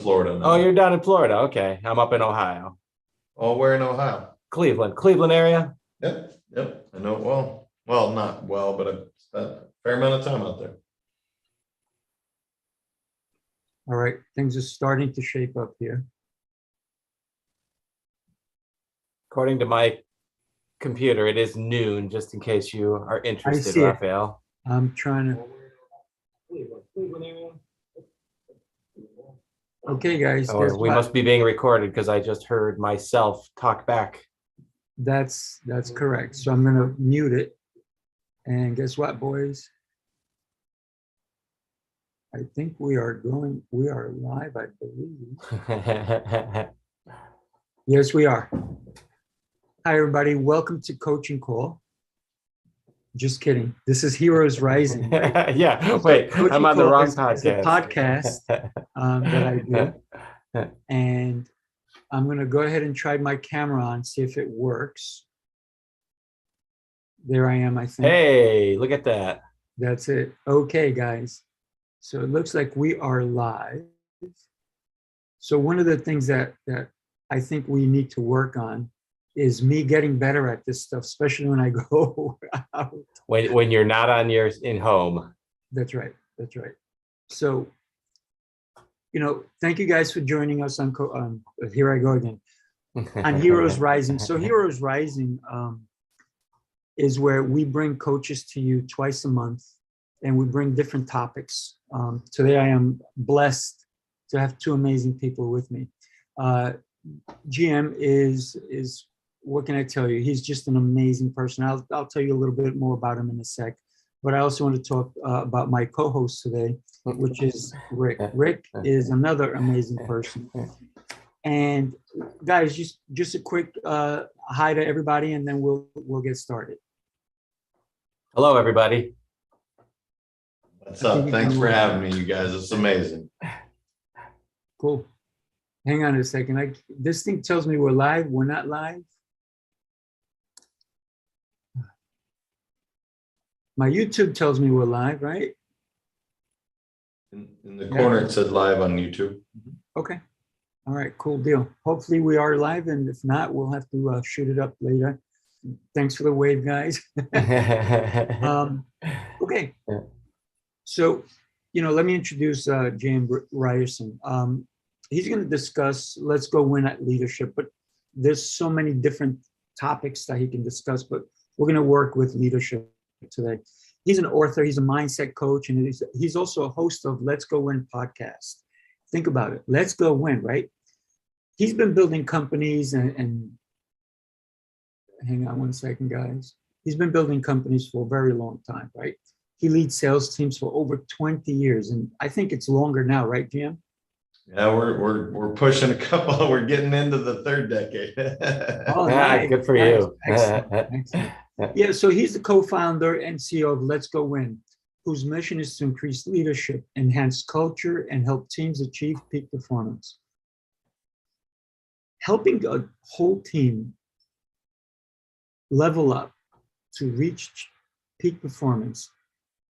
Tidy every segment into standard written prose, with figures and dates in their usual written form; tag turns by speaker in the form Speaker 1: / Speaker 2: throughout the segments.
Speaker 1: Florida
Speaker 2: Oh,
Speaker 1: now.
Speaker 2: you're down in Florida. Okay. I'm up in Ohio.
Speaker 1: Oh, we're in Ohio.
Speaker 2: Cleveland area.
Speaker 1: Yep, yep. I know it well. Well, not well, but I've spent a fair amount of time out there.
Speaker 3: All right, things are starting to shape up here.
Speaker 2: According to my computer, it is noon, just in case you are interested,
Speaker 3: see it.
Speaker 2: Raphael.
Speaker 3: I'm trying to.
Speaker 2: Cleveland area.
Speaker 3: Okay, guys,
Speaker 2: Or
Speaker 3: guess
Speaker 2: we
Speaker 3: what?
Speaker 2: must be being recorded because I just heard myself talk back.
Speaker 3: That's correct. So I'm gonna mute it. And guess what, boys? I think we are live, I believe. Yes, we are. Hi, everybody. Welcome to Coaching Call. Just kidding. This is Heroes Rising. Right?
Speaker 2: Yeah, wait,
Speaker 3: Coaching
Speaker 2: I'm on the
Speaker 3: Call
Speaker 2: wrong
Speaker 3: is a
Speaker 2: podcast.
Speaker 3: podcast that I do. And I'm going to go ahead and try my camera on, see if it works. There I am, I think.
Speaker 2: Hey, look at that.
Speaker 3: That's it. Okay, guys. So it looks like we are live. So one of the things that I think we need to work on is me getting better at this stuff, especially when I go out.
Speaker 2: When you're not on your in home.
Speaker 3: That's right. That's right. So, thank you guys for joining us on here I go again, on Heroes Rising. So Heroes Rising is where we bring coaches to you twice a month, and we bring different topics. Today I am blessed to have two amazing people with me. GM is what can I tell you? He's just an amazing person. I'll tell you a little bit more about him in a sec. But I also want to talk about my co-host today, which is Rick. Rick is another amazing person. And guys, just a quick hi to everybody, and then we'll get started.
Speaker 2: Hello, everybody.
Speaker 1: What's up? Thanks for having me, you guys. It's amazing.
Speaker 3: Cool. Hang on a second. This thing tells me we're live. We're not live. My YouTube tells me we're live, right?
Speaker 1: In the corner, it said live on YouTube.
Speaker 3: Okay. All right, cool deal. Hopefully we are live, and if not, we'll have to shoot it up later. Thanks for the wave, guys. Okay. So, let me introduce James Ryerson. He's going to discuss Let's Go Win at Leadership, but there's so many different topics that he can discuss, but we're going to work with leadership today. He's an author, he's a mindset coach, and he's also a host of Let's Go Win podcast. Think about it. Let's go win, right? He's been building companies and hang on one second, guys. He's been building companies for a very long time, right? He leads sales teams for over 20 years, and I think it's longer now, right, Jim?
Speaker 1: Yeah, we're pushing a couple. We're getting into the third decade.
Speaker 3: Oh, nice.
Speaker 2: Good for you.
Speaker 3: Excellent. Yeah, so he's the co-founder and CEO of Let's Go Win, whose mission is to increase leadership, enhance culture, and help teams achieve peak performance. Helping a whole team level up to reach peak performance,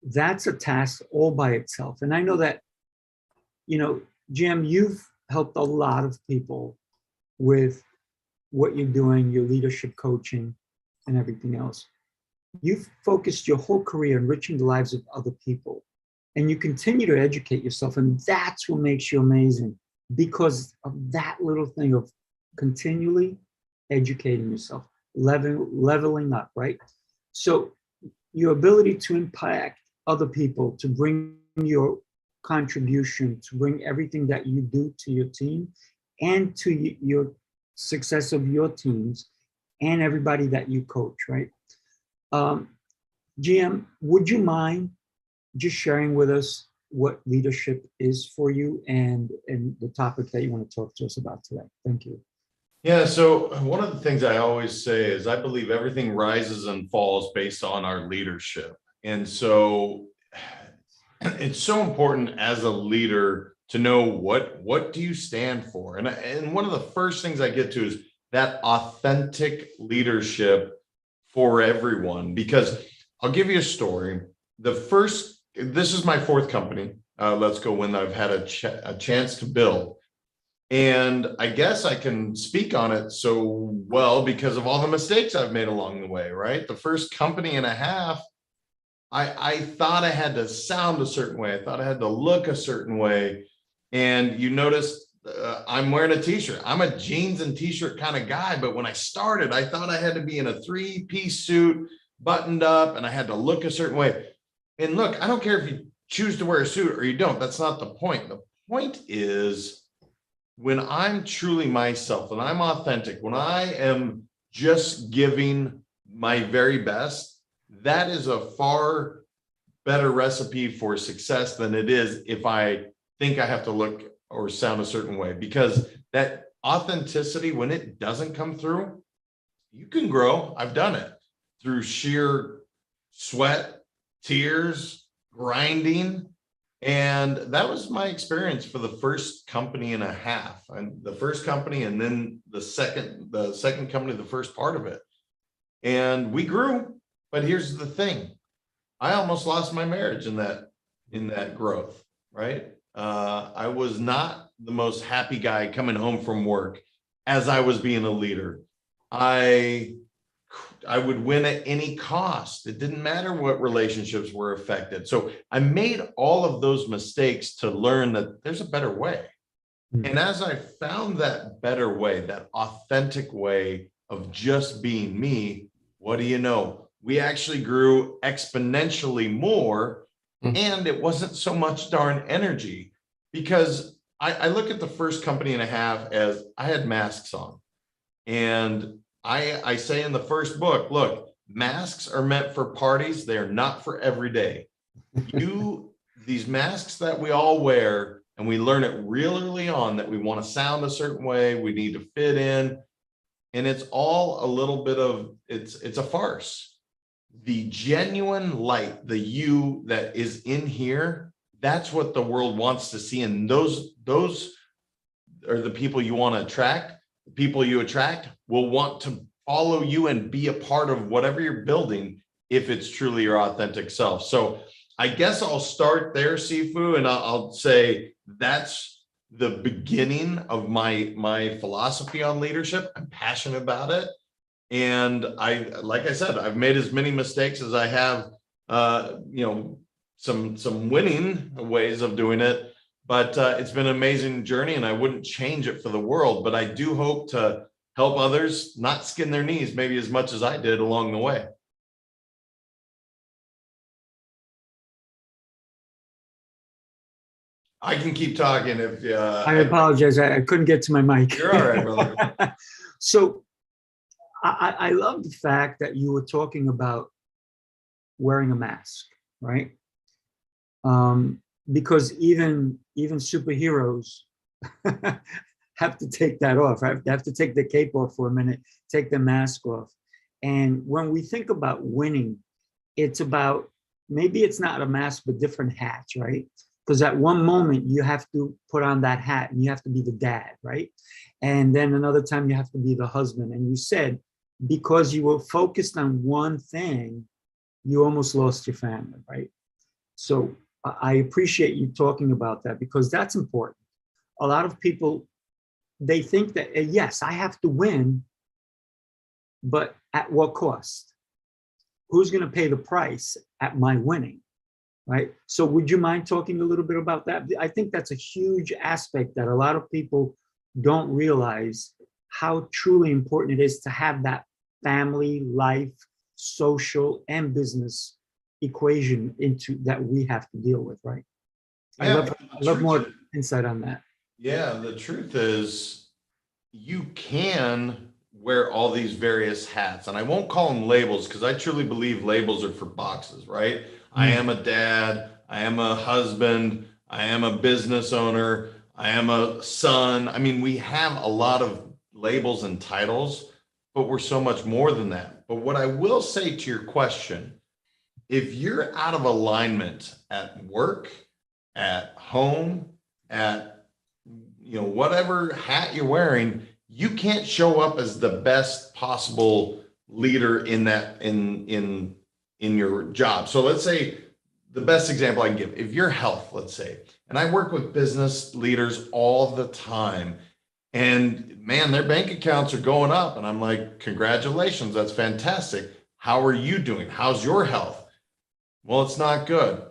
Speaker 3: that's a task all by itself. And I know that, Jim, you've helped a lot of people with what you're doing, your leadership coaching and everything else. You've focused your whole career enriching the lives of other people, and you continue to educate yourself. And that's what makes you amazing, because of that little thing of continually educating yourself, leveling up, right? So your ability to impact other people, to bring your contribution, to bring everything that you do to your team and to your success of your teams and everybody that you coach, right? GM, would you mind just sharing with us what leadership is for you and the topic that you want to talk to us about today? Thank you.
Speaker 1: Yeah, so one of the things I always say is I believe everything rises and falls based on our leadership. And so it's so important as a leader to know what do you stand for? And one of the first things I get to is that authentic leadership for everyone, because I'll give you a story. This is my fourth company, Let's Go Win, that I've had a chance to build. And I guess I can speak on it so well because of all the mistakes I've made along the way, right? The first company and a half, I thought I had to sound a certain way. I thought I had to look a certain way. And you notice I'm wearing a t-shirt. I'm a jeans and t-shirt kind of guy. But when I started, I thought I had to be in a 3-piece suit, buttoned up, and I had to look a certain way. And look, I don't care if you choose to wear a suit or you don't. That's not the point. The point is when I'm truly myself, when I'm authentic, when I am just giving my very best, that is a far better recipe for success than it is if I think I have to look or sound a certain way, because that authenticity, when it doesn't come through, you can grow. I've done it through sheer sweat, tears, grinding. And that was my experience for the first company and a half, and the first company, and then the second company, the first part of it. And we grew. But here's the thing. I almost lost my marriage in that growth, right? I was not the most happy guy coming home from work as I was being a leader. I would win at any cost. It didn't matter what relationships were affected. So I made all of those mistakes to learn that there's a better way. And as I found that better way, that authentic way of just being me, what do you know? We actually grew exponentially more, and it wasn't so much darn energy, because I look at the first company and a half as I had masks on. And I say in the first book, look, masks are meant for parties. They are not for every day. These masks that we all wear, and we learn it real early on that we want to sound a certain way, we need to fit in. And it's all a little bit of, it's a farce. The genuine light, the you that is in here, that's what the world wants to see. And those are the people you want to attract. The people you attract will want to follow you and be a part of whatever you're building if it's truly your authentic self. So I guess I'll start there, Sifu, and I'll say that's the beginning of my philosophy on leadership. I'm passionate about it. And like I said, I've made as many mistakes as I have, some winning ways of doing it, but it's been an amazing journey, and I wouldn't change it for the world. But I do hope to help others not skin their knees maybe as much as I did along the way. I can keep talking if
Speaker 3: I apologize. I couldn't get to my mic.
Speaker 1: You're all right, brother.
Speaker 3: So I love the fact that you were talking about wearing a mask, right? Because even superheroes have to take that off, right? They have to take the cape off for a minute, take the mask off. And when we think about winning, it's about, maybe it's not a mask, but different hats, right? Because at one moment you have to put on that hat and you have to be the dad, right? And then another time you have to be the husband. And you said, because you were focused on one thing, you almost lost your family, right? So I appreciate you talking about that, because that's important. A lot of people, they think that, yes, I have to win, but at what cost? Who's going to pay the price at my winning, right? So would you mind talking a little bit about that? I think that's a huge aspect that a lot of people don't realize, how truly important it is to have that family, life, social, and business equation into that we have to deal with, right?
Speaker 1: Yeah,
Speaker 3: I love more insight on that.
Speaker 1: Yeah, the truth is you can wear all these various hats, and I won't call them labels because I truly believe labels are for boxes, right? I am a dad, I am a husband, I am a business owner, I am a son. I mean, we have a lot of labels and titles, but we're so much more than that. But what I will say to your question, if you're out of alignment at work, at home, at whatever hat you're wearing, you can't show up as the best possible leader in that in your job. So let's say the best example I can give, if your health, let's say, and I work with business leaders all the time, And man, their bank accounts are going up. And I'm like, congratulations, that's fantastic. How are you doing? How's your health? Well, it's not good.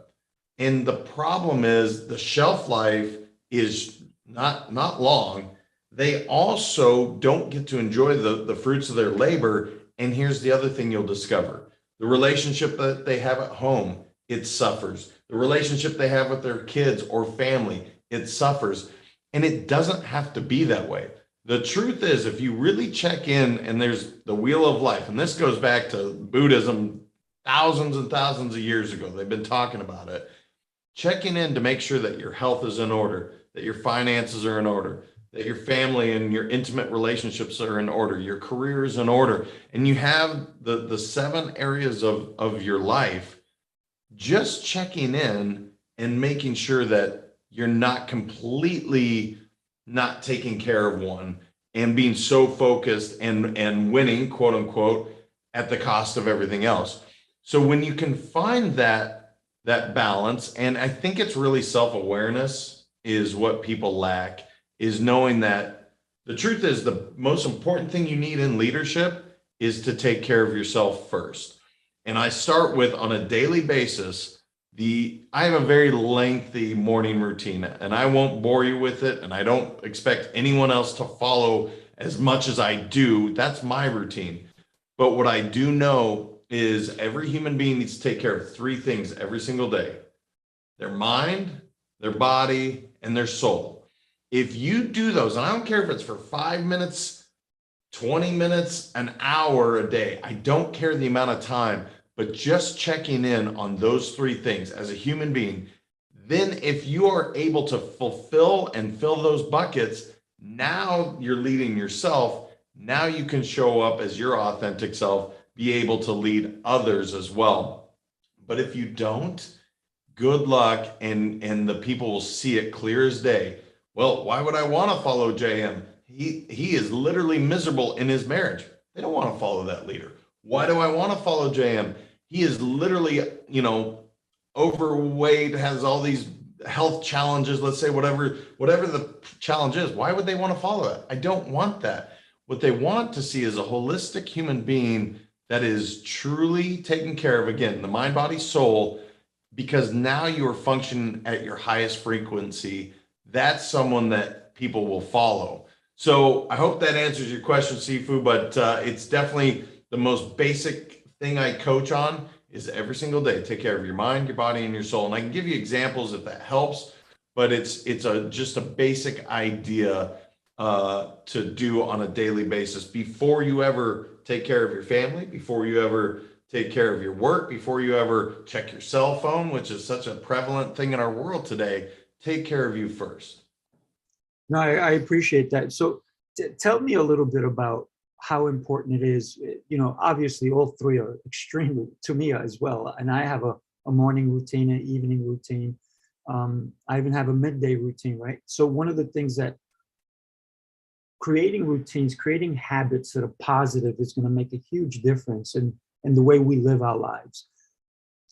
Speaker 1: And the problem is the shelf life is not long. They also don't get to enjoy the fruits of their labor. And here's the other thing you'll discover. The relationship that they have at home, it suffers. The relationship they have with their kids or family, it suffers. And it doesn't have to be that way. The truth is, if you really check in, and there's the wheel of life, and this goes back to Buddhism thousands and thousands of years ago, they've been talking about it. Checking in to make sure that your health is in order, that your finances are in order, that your family and your intimate relationships are in order, your career is in order, and you have the 7 areas of your life. Just checking in and making sure that you're not completely not taking care of one and being so focused and winning, quote unquote, at the cost of everything else. So when you can find that balance, and I think it's really self-awareness is what people lack, is knowing that the truth is the most important thing you need in leadership is to take care of yourself first. And I start with, on a daily basis, I have a very lengthy morning routine, and I won't bore you with it, and I don't expect anyone else to follow as much as I do. That's my routine. But what I do know is every human being needs to take care of 3 things every single day: their mind, their body, and their soul. If you do those, and I don't care if it's for 5 minutes, 20 minutes, an hour a day, I don't care the amount of time, but just checking in on those 3 things as a human being, then if you are able to fulfill and fill those buckets, now you're leading yourself. Now you can show up as your authentic self, be able to lead others as well. But if you don't, good luck, and the people will see it clear as day. Well, why would I want to follow JM? He is literally miserable in his marriage. They don't want to follow that leader. Why do I want to follow JM? He is literally, overweight, has all these health challenges, let's say whatever the challenge is. Why would they want to follow that? I don't want that. What they want to see is a holistic human being that is truly taken care of, again, the mind, body, soul, because now you are functioning at your highest frequency. That's someone that people will follow. So I hope that answers your question, Sifu, but it's definitely the most basic thing I coach on is every single day, take care of your mind, your body, and your soul. And I can give you examples if that helps, but it's just a basic idea to do on a daily basis before you ever take care of your family, before you ever take care of your work, before you ever check your cell phone, which is such a prevalent thing in our world today. Take care of you first.
Speaker 3: No, I appreciate that. So tell me a little bit about how important it is. Obviously all 3 are extremely to me as well. And I have a morning routine, an evening routine. I even have a midday routine, right? So one of the things that creating routines, creating habits that are positive is going to make a huge difference in the way we live our lives.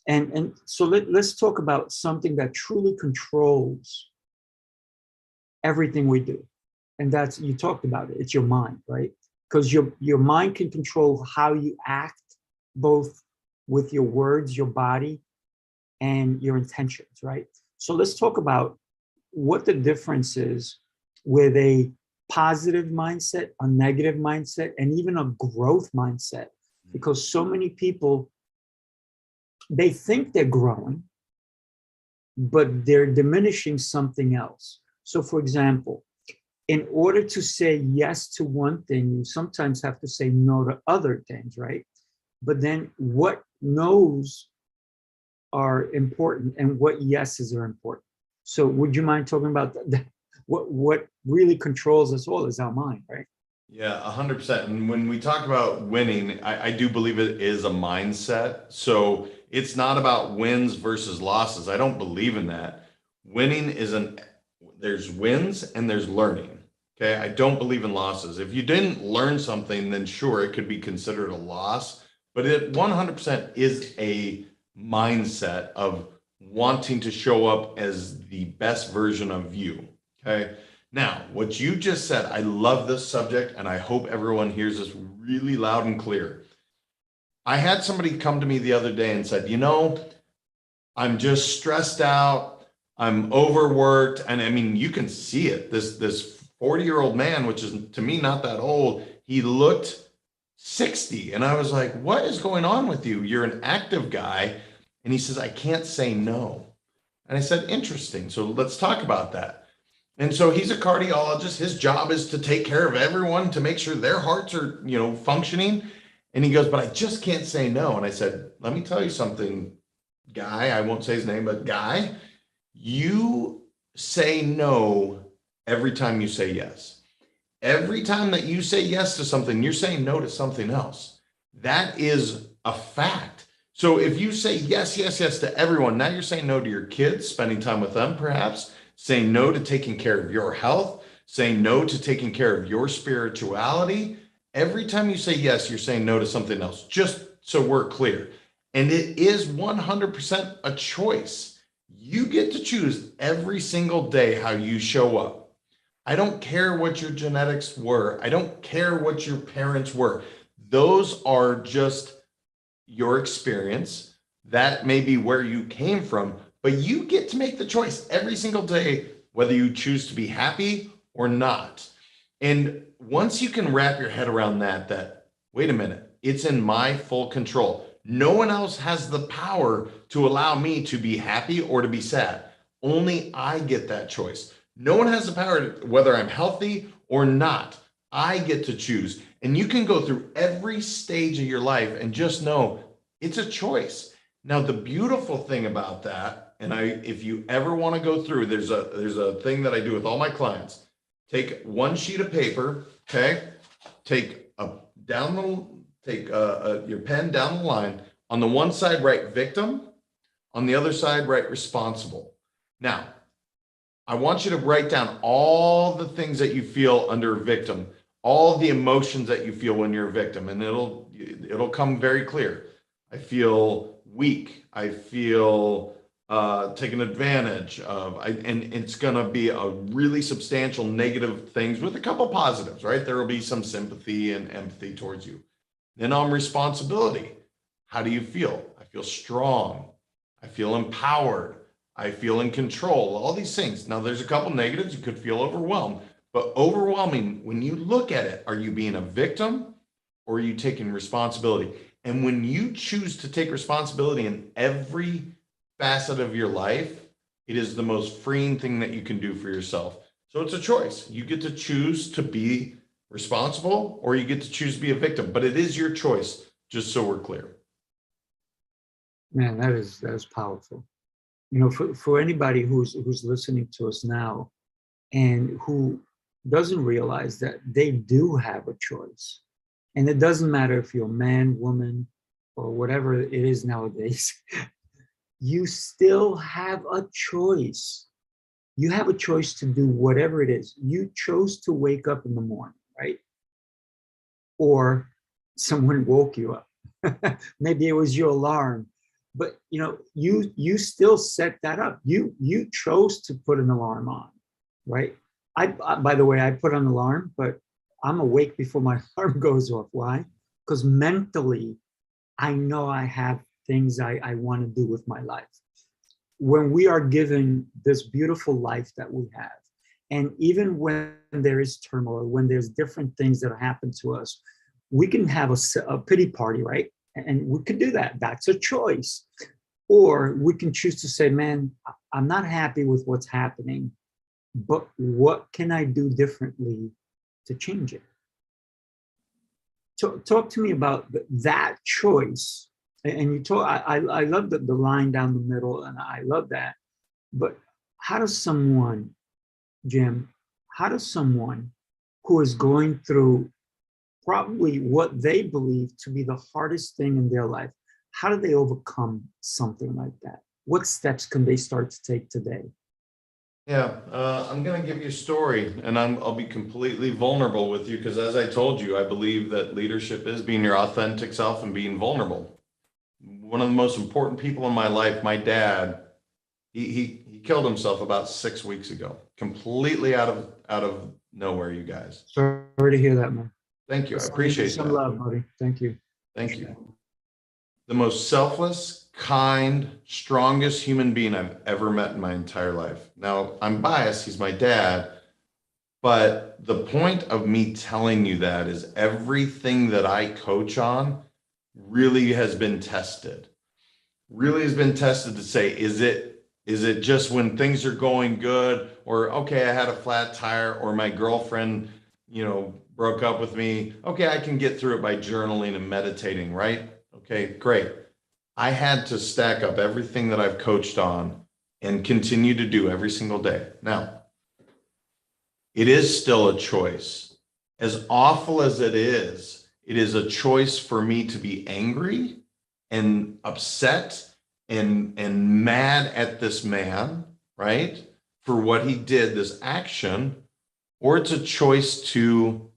Speaker 3: And so let's talk about something that truly controls everything we do. And that's, you talked about it, it's your mind, right? Because your mind can control how you act, both with your words, your body, and your intentions, right? So let's talk about what the difference is with a positive mindset, a negative mindset, and even a growth mindset. Because so many people, they think they're growing, but they're diminishing something else. So for example, in order to say yes to one thing, you sometimes have to say no to other things, right? But then what no's are important and what yeses are important. So would you mind talking about that? What really controls us all is our mind, right?
Speaker 1: Yeah, 100%. And when we talk about winning, I do believe it is a mindset. So it's not about wins versus losses. I don't believe in that. Winning there's wins and there's learning. Okay. I don't believe in losses. If you didn't learn something, then sure, it could be considered a loss, but it 100% is a mindset of wanting to show up as the best version of you. Okay. Now, what you just said, I love this subject, and I hope everyone hears this really loud and clear. I had somebody come to me the other day and said, I'm just stressed out. I'm overworked. And I mean, you can see it. This 40-year-old man, which is to me not that old, he looked 60. And I was like, what is going on with you? You're an active guy. And he says, I can't say no. And I said, interesting. So let's talk about that. And so he's a cardiologist. His job is to take care of everyone, to make sure their hearts are, functioning. And he goes, but I just can't say no. And I said, let me tell you something, guy. I won't say his name, but guy, you say no every time you say yes. Every time that you say yes to something, you're saying no to something else. That is a fact. So if you say yes, yes, yes to everyone, now you're saying no to your kids, spending time with them, perhaps saying no to taking care of your health, saying no to taking care of your spirituality. Every time you say yes, you're saying no to something else, just so we're clear. And it is 100% a choice. You get to choose every single day how you show up. I don't care what your genetics were. I don't care what your parents were. Those are just your experience. That may be where you came from, but you get to make the choice every single day, whether you choose to be happy or not. And once you can wrap your head around that, wait a minute, it's in my full control. No one else has the power to allow me to be happy or to be sad. Only I get that choice. No one has the power to, whether I'm healthy or not. I get to choose. And you can go through every stage of your life and just know it's a choice. Now, the beautiful thing about that, and if you ever want to go through, there's a thing that I do with all my clients. Take one sheet of paper, okay? Take your pen down the line. On the one side, write victim. On the other side, write responsible. Now, I want you to write down all the things that you feel under a victim, all the emotions that you feel when you're a victim, and it'll come very clear. I feel weak. I feel taken advantage of, and it's going to be a really substantial negative things with a couple positives, right? There will be some sympathy and empathy towards you. Then on responsibility, how do you feel? I feel strong. I feel empowered. I feel in control, all these things. Now there's a couple negatives. You could feel overwhelmed, but overwhelming, when you look at it, are you being a victim or are you taking responsibility? And when you choose to take responsibility in every facet of your life, it is the most freeing thing that you can do for yourself. So it's a choice. You get to choose to be responsible or you get to choose to be a victim, but it is your choice, just so we're clear.
Speaker 3: Man, that is powerful. For anybody who's listening to us now and who doesn't realize that they do have a choice. And it doesn't matter if you're a man, woman, or whatever it is nowadays, you still have a choice. You have a choice to do whatever it is. You chose to wake up in the morning, right? Or someone woke you up. Maybe it was your alarm. But you still set that up. You chose to put an alarm on, right? I by the way, I put an alarm, but I'm awake before my alarm goes off. Why? Because mentally, I know I have things I want to do with my life. When we are given this beautiful life that we have, and even when there is turmoil, when there's different things that happen to us, we can have a pity party, right? And we could do that. That's a choice. Or we can choose to say, man, I'm not happy with what's happening, but what can I do differently to change it? Talk to me about that choice. And you talk, I love the line down the middle, and I love that. But how does someone, Jim, who is going through probably what they believe to be the hardest thing in their life, how do they overcome something like that? What steps can they start to take today?
Speaker 1: Yeah, I'm going to give you a story, and I'll be completely vulnerable with you because, as I told you, I believe that leadership is being your authentic self and being vulnerable. One of the most important people in my life, my dad, he killed himself about 6 weeks ago, completely out of nowhere, you guys.
Speaker 3: Sorry to hear that, man.
Speaker 1: Thank you. I
Speaker 3: Sending you
Speaker 1: appreciate
Speaker 3: some
Speaker 1: that.
Speaker 3: love, buddy. Thank you.
Speaker 1: Thank you. The most selfless, kind, strongest human being I've ever met in my entire life. Now, I'm biased, he's my dad, but the point of me telling you that is everything that I coach on really has been tested. Really has been tested to say, is it just when things are going good, or okay, I had a flat tire, or my girlfriend, broke up with me. Okay, I can get through it by journaling and meditating, right? Okay, great. I had to stack up everything that I've coached on and continue to do every single day. Now, it is still a choice. As awful as it is a choice for me to be angry and upset and mad at this man, right? For what he did, this action, or it's a choice to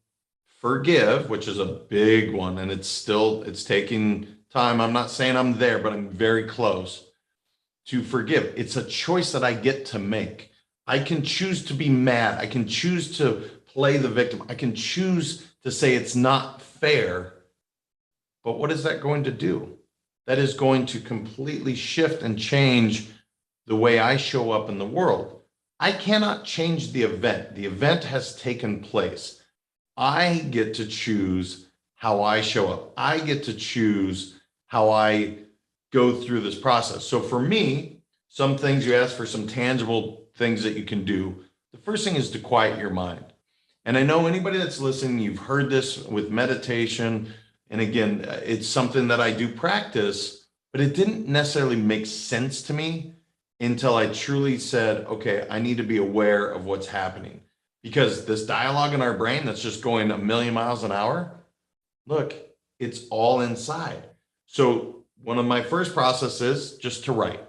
Speaker 1: forgive, which is a big one, and it's taking time. I'm not saying I'm there, but I'm very close to forgive. It's a choice that I get to make. I can choose to be mad. I can choose to play the victim. I can choose to say it's not fair. But what is that going to do? That is going to completely shift and change the way I show up in the world. I cannot change the event. The event has taken place. I get to choose how I show up. I get to choose how I go through this process. So for me, some things you ask for, some tangible things that you can do. The first thing is to quiet your mind. And I know anybody that's listening, you've heard this with meditation. And again, it's something that I do practice, but it didn't necessarily make sense to me until I truly said, okay, I need to be aware of what's happening. Because this dialogue in our brain that's just going a million miles an hour, look, it's all inside. So one of my first processes just to write.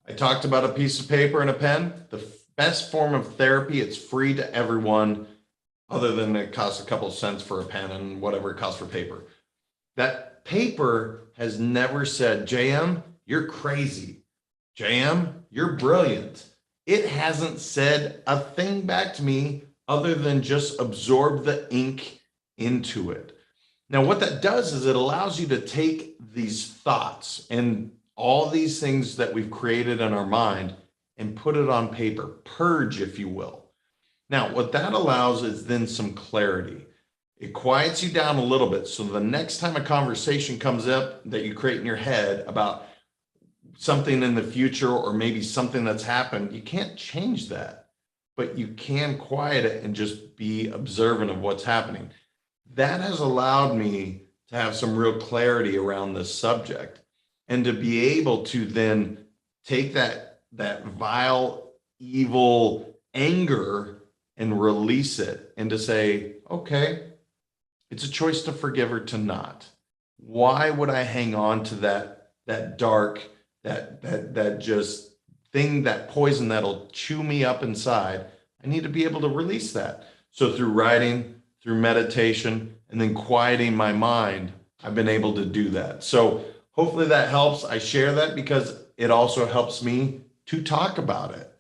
Speaker 1: I talked about a piece of paper and a pen. The best form of therapy, it's free to everyone, other than it costs a couple of cents for a pen and whatever it costs for paper. That paper has never said, JM, you're crazy. JM, you're brilliant. It hasn't said a thing back to me other than just absorb the ink into it. Now, what that does is it allows you to take these thoughts and all these things that we've created in our mind and put it on paper, purge, if you will. Now, what that allows is then some clarity. It quiets you down a little bit. So the next time a conversation comes up that you create in your head about something in the future, or maybe something that's happened, you can't change that, but you can quiet it and just be observant of what's happening. That has allowed me to have some real clarity around this subject and to be able to then take that vile, evil anger and release it and to say, okay, it's a choice to forgive or to not. Why would I hang on to that dark, that just thing, that poison that'll chew me up inside? I need to be able to release that. So through writing, through meditation, and then quieting my mind, I've been able to do that. So hopefully that helps. I share that because it also helps me to talk about it.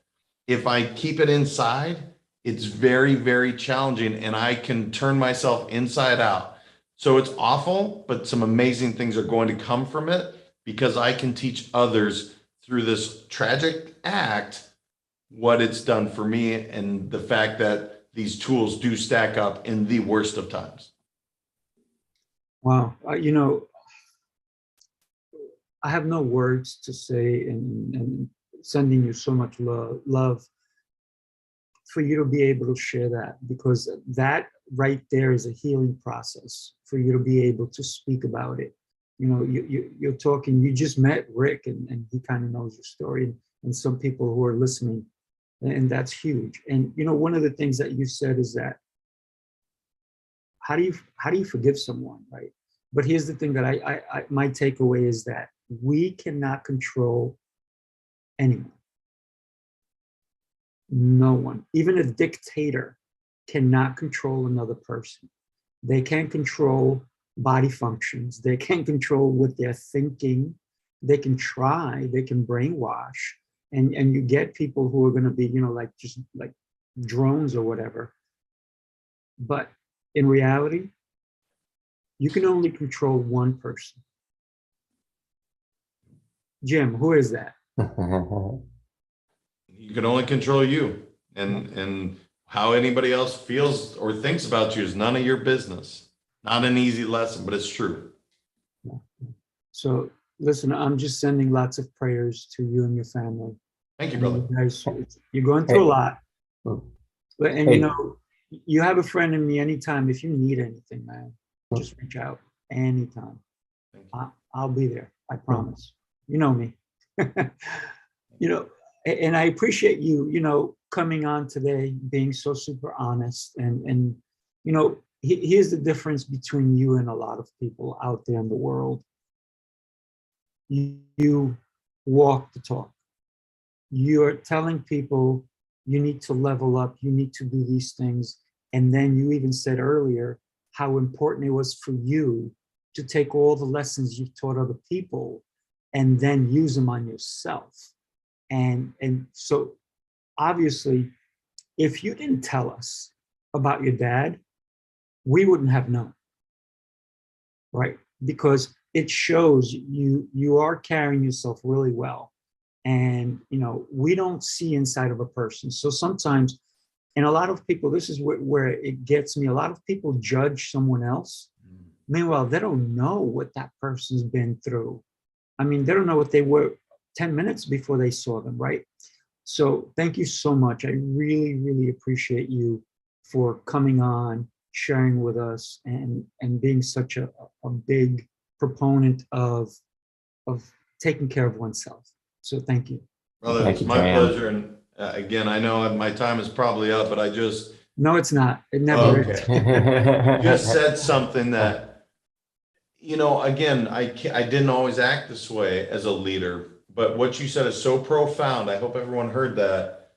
Speaker 1: If I keep it inside, it's very, very challenging, and I can turn myself inside out. So it's awful, but some amazing things are going to come from it because I can teach others through this tragic act what it's done for me, and the fact that these tools do stack up in the worst of times.
Speaker 3: Wow. I have no words to say, and sending you so much love for you to be able to share that, because that right there is a healing process for you to be able to speak about it. You're talking, you just met Rick, and he kind of knows your story, and some people who are listening, and that's huge. And one of the things that you said is that how do you forgive someone, right? But here's the thing that I my takeaway is that we cannot control anyone. No one, even a dictator, cannot control another person. They can't control body functions. They can't control what they're thinking. They can try, they can brainwash, and you get people who are going to be, like just like drones or whatever. But in reality, you can only control one person. Jim, who is that?
Speaker 1: You can only control you, and how anybody else feels or thinks about you is none of your business. Not an easy lesson, but it's true.
Speaker 3: So listen, I'm just sending lots of prayers to you and your family.
Speaker 1: Thank you, brother.
Speaker 3: You guys, you're going through a lot. And
Speaker 2: Hey.
Speaker 3: you have a friend in me anytime. If you need anything, man, just reach out anytime.
Speaker 1: Thank you.
Speaker 3: I'll be there. I promise. You know me. And I appreciate you, coming on today, being so super honest. And here's the difference between you and a lot of people out there in the world. You walk the talk. You're telling people you need to level up, you need to do these things. And then you even said earlier how important it was for you to take all the lessons you've taught other people and then use them on yourself. And so obviously, if you didn't tell us about your dad, we wouldn't have known, right? Because it shows you are carrying yourself really well. And, we don't see inside of a person. So sometimes, and a lot of people, this is where it gets me, a lot of people judge someone else. Meanwhile, they don't know what that person's been through. I mean, they don't know what they were 10 minutes before they saw them, right? So thank you so much. I really, really appreciate you for coming on, sharing with us, and being such a big proponent of taking care of oneself. So thank you.
Speaker 1: Brother,
Speaker 2: Thank
Speaker 1: it's
Speaker 2: you,
Speaker 1: my
Speaker 2: Jan.
Speaker 1: pleasure. And again, I know my time is probably up, but I just
Speaker 3: No, it's not. It never is.
Speaker 1: just said something that, again, I didn't always act this way as a leader, but what you said is so profound. I hope everyone heard that.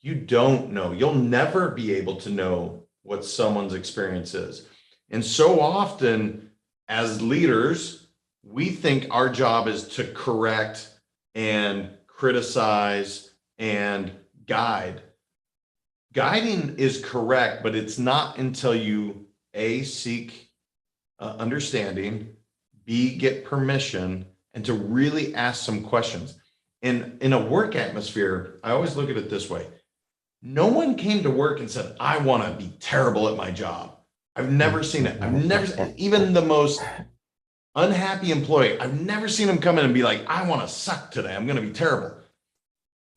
Speaker 1: You don't know. You'll never be able to know what someone's experience is. And so often as leaders, we think our job is to correct and criticize and guide. Guiding is correct, but it's not until you A, seek understanding, B, get permission, and to really ask some questions. In a work atmosphere, I always look at it this way. No one came to work and said, I want to be terrible at my job. I've never seen it. I've never, even the most unhappy employee, I've never seen them come in and be like, I want to suck today. I'm going to be terrible.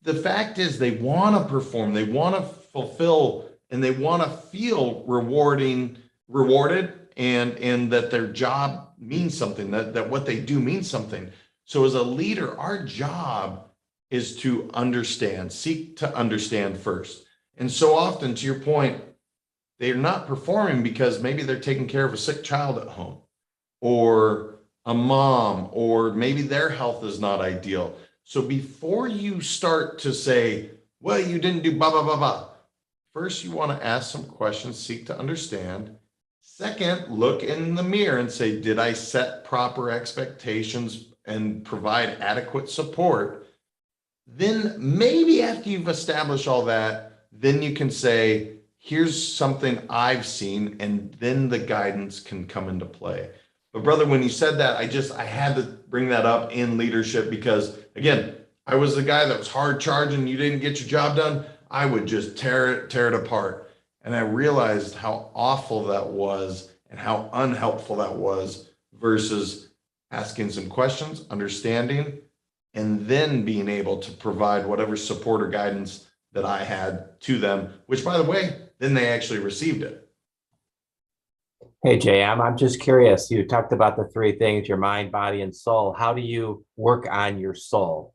Speaker 1: The fact is they want to perform, they want to fulfill, and they want to feel rewarded, and that their job means something, that what they do means something. So as a leader, our job is to understand, seek to understand first. And so often, to your point, they're not performing because maybe they're taking care of a sick child at home, or a mom, or maybe their health is not ideal. So before you start to say, well, you didn't do blah, blah, blah, blah, first you want to ask some questions, seek to understand. Second, look in the mirror and say, did I set proper expectations and provide adequate support? Then maybe after you've established all that, then you can say, here's something I've seen, and then the guidance can come into play. But brother, when you said that, I had to bring that up in leadership because, again, I was the guy that was hard charging. You didn't get your job done, I would just tear it apart. And I realized how awful that was and how unhelpful that was versus asking some questions, understanding, and then being able to provide whatever support or guidance that I had to them, which, by the way, then they actually received it.
Speaker 2: Hey, JM, I'm just curious. You talked about the three things, your mind, body, and soul. How do you work on your soul?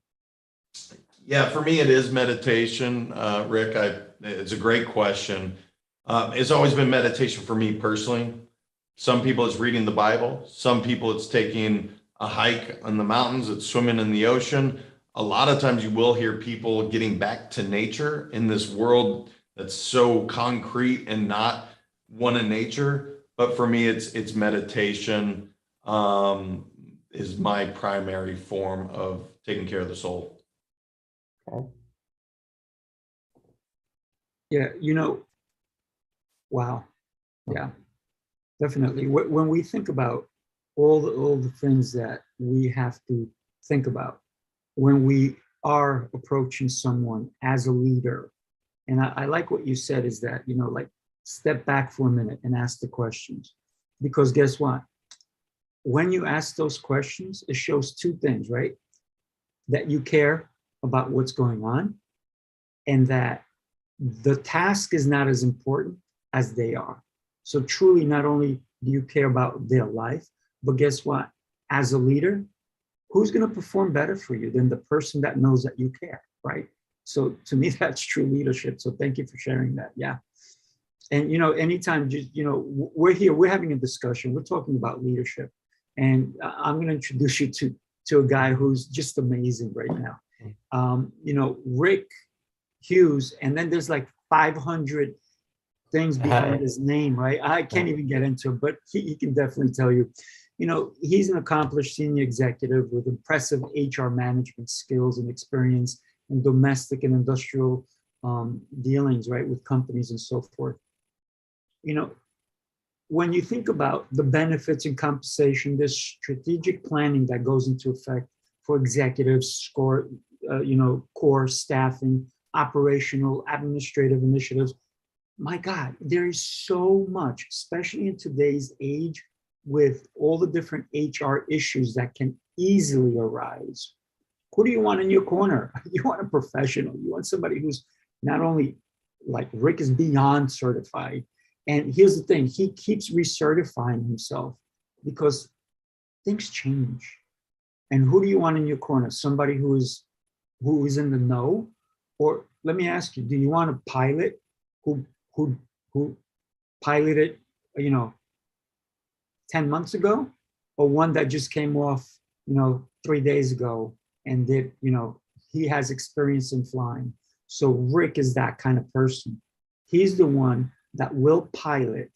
Speaker 1: Yeah, for me, it is meditation, Rick. It's a great question. It's always been meditation for me personally. Some people it's reading the Bible. Some people it's taking a hike in the mountains. It's swimming in the ocean. A lot of times you will hear people getting back to nature in this world that's so concrete and not one in nature. But for me, it's meditation is my primary form of taking care of the soul.
Speaker 2: Okay.
Speaker 3: Yeah, wow. Yeah, definitely. When we think about all the things that we have to think about when we are approaching someone as a leader, and I like what you said is that, like step back for a minute and ask the questions. Because guess what? When you ask those questions, it shows two things, right? That you care about what's going on and that the task is not as important as they are. So truly, not only do you care about their life, but guess what? As a leader, who's going to perform better for you than the person that knows that you care, right? So to me, that's true leadership. So thank you for sharing that. Yeah. And, anytime, we're here, we're having a discussion, we're talking about leadership. And I'm going to introduce you to a guy who's just amazing right now. Rick Hughes, and then there's like 500 things behind his name, right? I can't even get into it, but he can definitely tell you. He's an accomplished senior executive with impressive HR management skills and experience in domestic and industrial dealings, right, with companies and so forth. When you think about the benefits and compensation, there's strategic planning that goes into effect for executives, core staffing, operational, administrative initiatives. My God, there is so much, especially in today's age, with all the different HR issues that can easily arise. Who do you want in your corner? You want a professional. You want somebody who's not only, like Rick is beyond certified. And here's the thing, he keeps recertifying himself because things change. And who do you want in your corner? Somebody who is in the know? Or let me ask you, do you want a pilot who piloted, 10 months ago, or one that just came off, 3 days ago and did, he has experience in flying. So Rick is that kind of person. He's the one that will pilot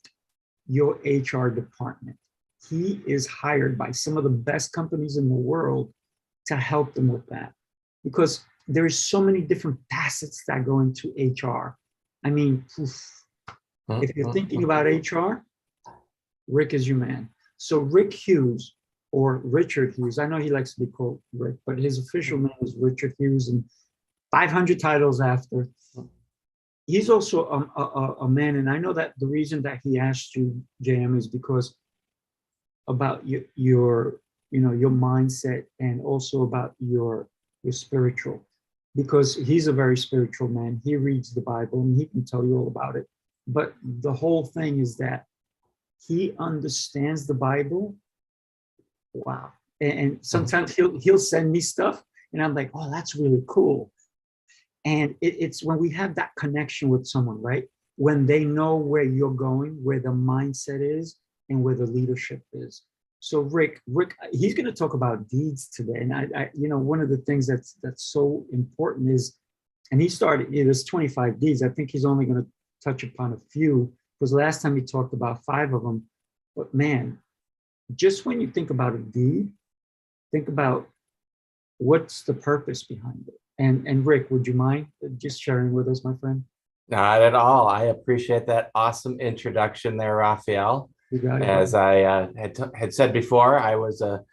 Speaker 3: your HR department. He is hired by some of the best companies in the world to help them with that, because there's so many different facets that go into HR. I mean, if you're thinking about HR, Rick is your man. So Rick Hughes, or Richard Hughes, I know he likes to be called Rick, but his official name is Richard Hughes, and 500 titles after. He's also a man, and I know that the reason that he asked you, JM, is because about your mindset, and also about your spiritual, because he's a very spiritual man. He reads the Bible and he can tell you all about it. But the whole thing is that he understands the Bible. Wow. And sometimes he'll send me stuff and I'm like, oh, that's really cool. And it's when we have that connection with someone, right? When they know where you're going, where the mindset is, and where the leadership is. So Rick, he's going to talk about deeds today. And I one of the things that's so important is, and he started, there's 25 deeds. I think he's only going to touch upon a few, because last time he talked about 5 of them. But man, just when you think about a deed, think about what's the purpose behind it. And Rick, would you mind just sharing with us, my friend?
Speaker 2: Not at all. I appreciate that awesome introduction there, Raphael.
Speaker 3: You got it.
Speaker 2: As I had said before, I was a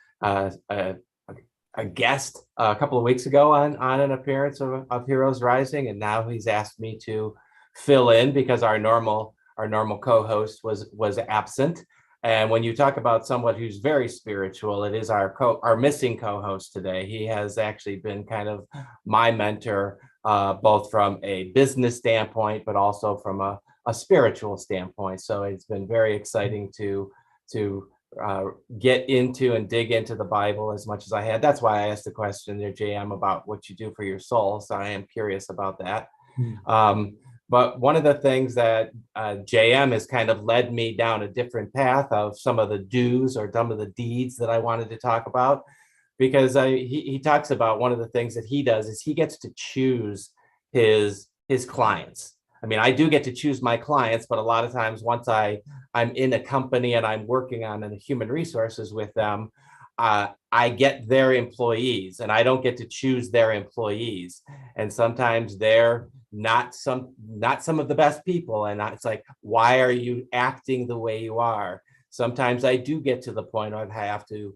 Speaker 2: guest a couple of weeks ago on an appearance of Heroes Rising, and now he's asked me to fill in because our normal co-host was absent. And when you talk about someone who's very spiritual, it is our missing co-host today. He has actually been kind of my mentor, both from a business standpoint, but also from a spiritual standpoint. So it's been very exciting to get into and dig into the Bible as much as I had. That's why I asked the question there, JM, about what you do for your soul. So I am curious about that. But one of the things that JM has kind of led me down a different path of some of the do's or some of the deeds that I wanted to talk about, because he talks about one of the things that he does is he gets to choose his clients. I mean, I do get to choose my clients, but a lot of times once I'm in a company and I'm working on human resources with them, I get their employees and I don't get to choose their employees. And sometimes they're not some of the best people. And it's like, why are you acting the way you are? Sometimes I do get to the point where I have to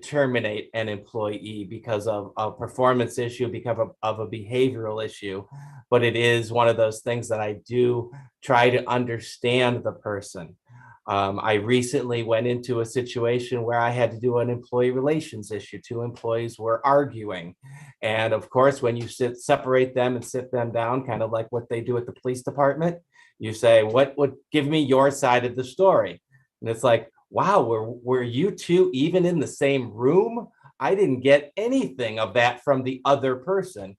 Speaker 2: terminate an employee because of a performance issue, because of a behavioral issue. But it is one of those things that I do try to understand the person. I recently went into a situation where I had to do an employee relations issue. Two employees were arguing. And of course, when you separate them and sit them down, kind of like what they do at the police department, you say, what would give me your side of the story? And it's like, wow, were you two even in the same room? I didn't get anything of that from the other person.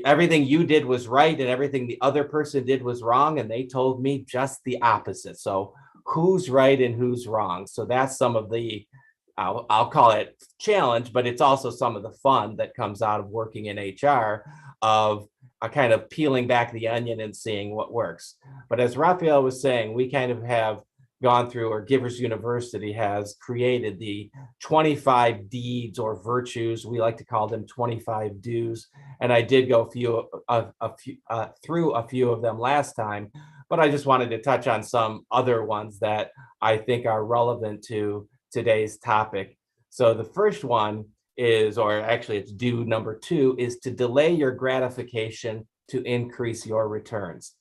Speaker 2: Everything you did was right and everything the other person did was wrong. And they told me just the opposite. So who's right and who's wrong? So that's some of the, I'll call it challenge, but it's also some of the fun that comes out of working in HR, of a kind of peeling back the onion and seeing what works. But as Raphael was saying, we kind of have gone through, or Givers University has created the 25 deeds or virtues. We like to call them 25 do's. And I did go through a few of them last time, but I just wanted to touch on some other ones that I think are relevant to today's topic. So the first one is, or actually it's do number 2, is to delay your gratification to increase your returns.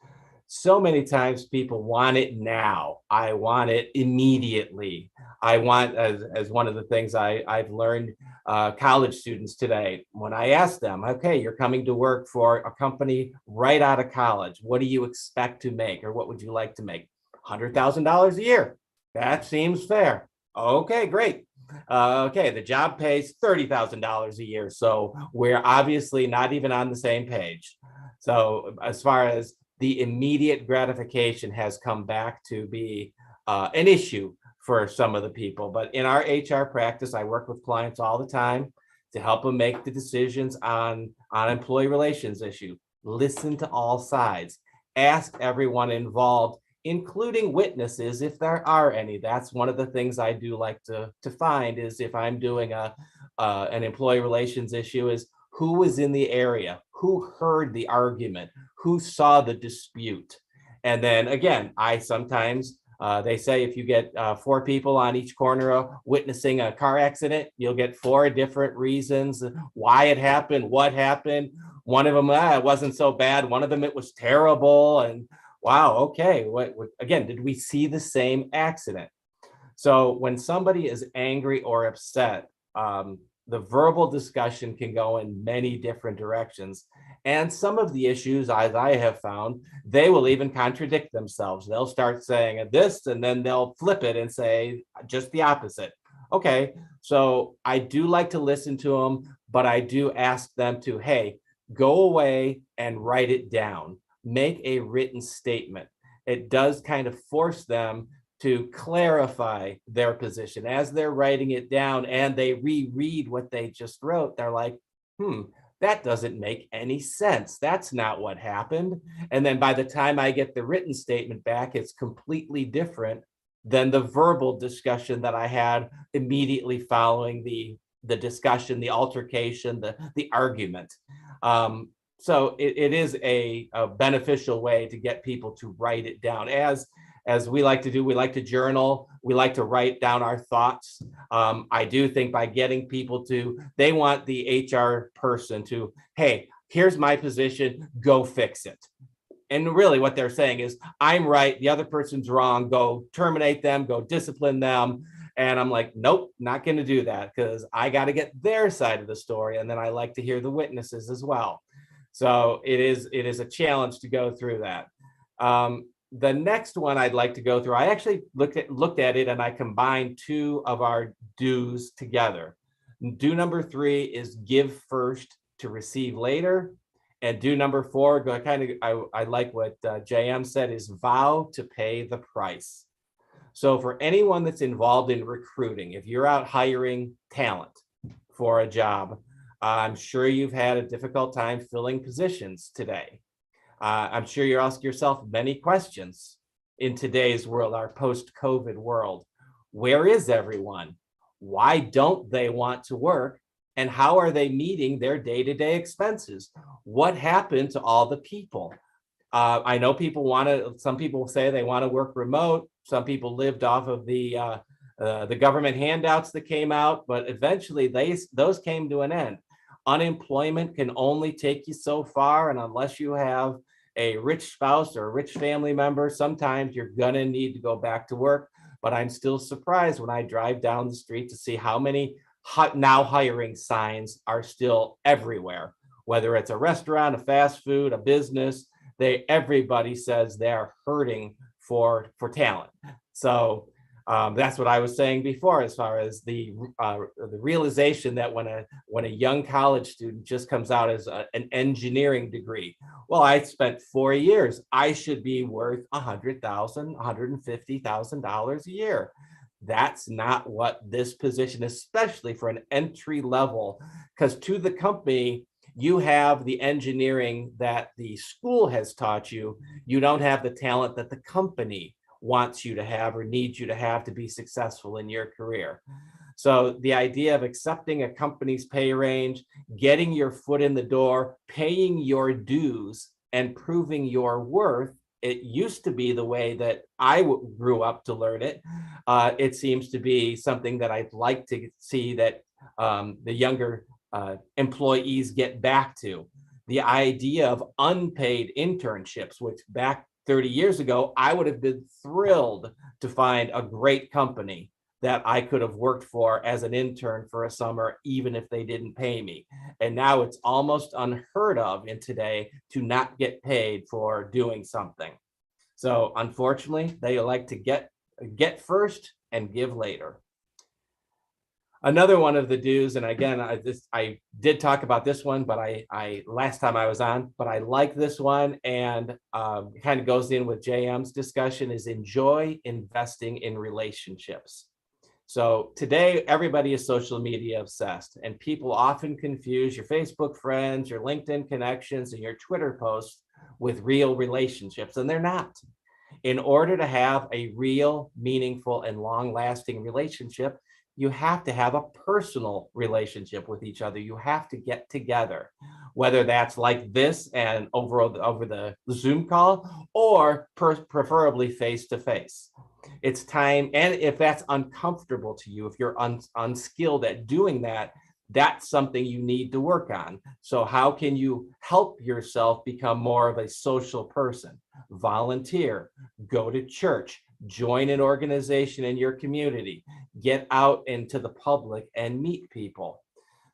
Speaker 2: So many times people want it now. I want it immediately. I want, as one of the things I've learned, college students today, when I ask them, okay, you're coming to work for a company right out of college. What do you expect to make, or what would you like to make? $100,000 a year. That seems fair. Okay, great. Okay, the job pays $30,000 a year. So we're obviously not even on the same page. So as far as the immediate gratification has come back to be an issue for some of the people. But in our HR practice, I work with clients all the time to help them make the decisions on employee relations issue. Listen to all sides. Ask everyone involved, including witnesses, if there are any. That's one of the things I do like to find, is if I'm doing an employee relations issue, is who was in the area, who heard the argument, who saw the dispute. And then again, I sometimes, they say if you get 4 people on each corner of witnessing a car accident, you'll get 4 different reasons why it happened, what happened. One of them, it wasn't so bad. One of them, it was terrible. And wow, okay, what again, did we see the same accident? So when somebody is angry or upset, the verbal discussion can go in many different directions. And some of the issues, as I have found, they will even contradict themselves. They'll start saying this, and then they'll flip it and say just the opposite. Okay, so I do like to listen to them, but I do ask them to, hey, go away and write it down. Make a written statement. It does kind of force them to clarify their position as they're writing it down, and they reread what they just wrote. They're like, that doesn't make any sense. That's not what happened. And then by the time I get the written statement back, it's completely different than the verbal discussion that I had immediately following the discussion, the altercation, the argument. So it is a beneficial way to get people to write it down. As we like to do, we like to journal, we like to write down our thoughts. I do think by getting people to, they want the HR person to, hey, here's my position, go fix it. And really what they're saying is, I'm right, the other person's wrong, go terminate them, go discipline them. And I'm like, nope, not going to do that, because I got to get their side of the story. And then I like to hear the witnesses as well. So it is a challenge to go through that. The next one I'd like to go through, I actually looked at it and I combined 2 of our do's together. Do number 3 is give first to receive later. And do number 4, I like what JM said, is vow to pay the price. So for anyone that's involved in recruiting, if you're out hiring talent for a job, I'm sure you've had a difficult time filling positions today. I'm sure you ask yourself many questions in today's world, our post-COVID world. Where is everyone? Why don't they want to work? And how are they meeting their day-to-day expenses? What happened to all the people? I know some people say they want to work remote. Some people lived off of the government handouts that came out, but eventually those came to an end. Unemployment can only take you so far, and unless you have a rich spouse or a rich family member, sometimes you're gonna need to go back to work. But I'm still surprised when I drive down the street to see how many now hiring signs are still everywhere, whether it's a restaurant, a fast food, a business. Everybody says they're hurting for talent. So that's what I was saying before, as far as the realization that when a young college student just comes out as an engineering degree, well, I spent 4 years, I should be worth $100,000, $150,000 a year. That's not what this position, especially for an entry level, because to the company, you have the engineering that the school has taught you. You don't have the talent that the company wants you to have or needs you to have to be successful in your career. So the idea of accepting a company's pay range, getting your foot in the door, paying your dues, and proving your worth, it used to be the way that I grew up to learn it. It seems to be something that I'd like to see that the younger employees get back to. The idea of unpaid internships, which back 30 years ago, I would have been thrilled to find a great company that I could have worked for as an intern for a summer, even if they didn't pay me. And now it's almost unheard of in today to not get paid for doing something. So unfortunately, they like to get first and give later. Another one of the dues, and again, I did talk about this one, but I last time I was on, but I like this one, and it kind of goes in with JM's discussion, is enjoy investing in relationships. So today, everybody is social media obsessed, and people often confuse your Facebook friends, your LinkedIn connections, and your Twitter posts with real relationships, and they're not. In order to have a real, meaningful, and long-lasting relationship, you have to have a personal relationship with each other. You have to get together, whether that's like this and over the Zoom call, or preferably face to face. It's time, and if that's uncomfortable to you, if you're unskilled at doing that, that's something you need to work on. So how can you help yourself become more of a social person? Volunteer, go to church, join an organization in your community, get out into the public and meet people.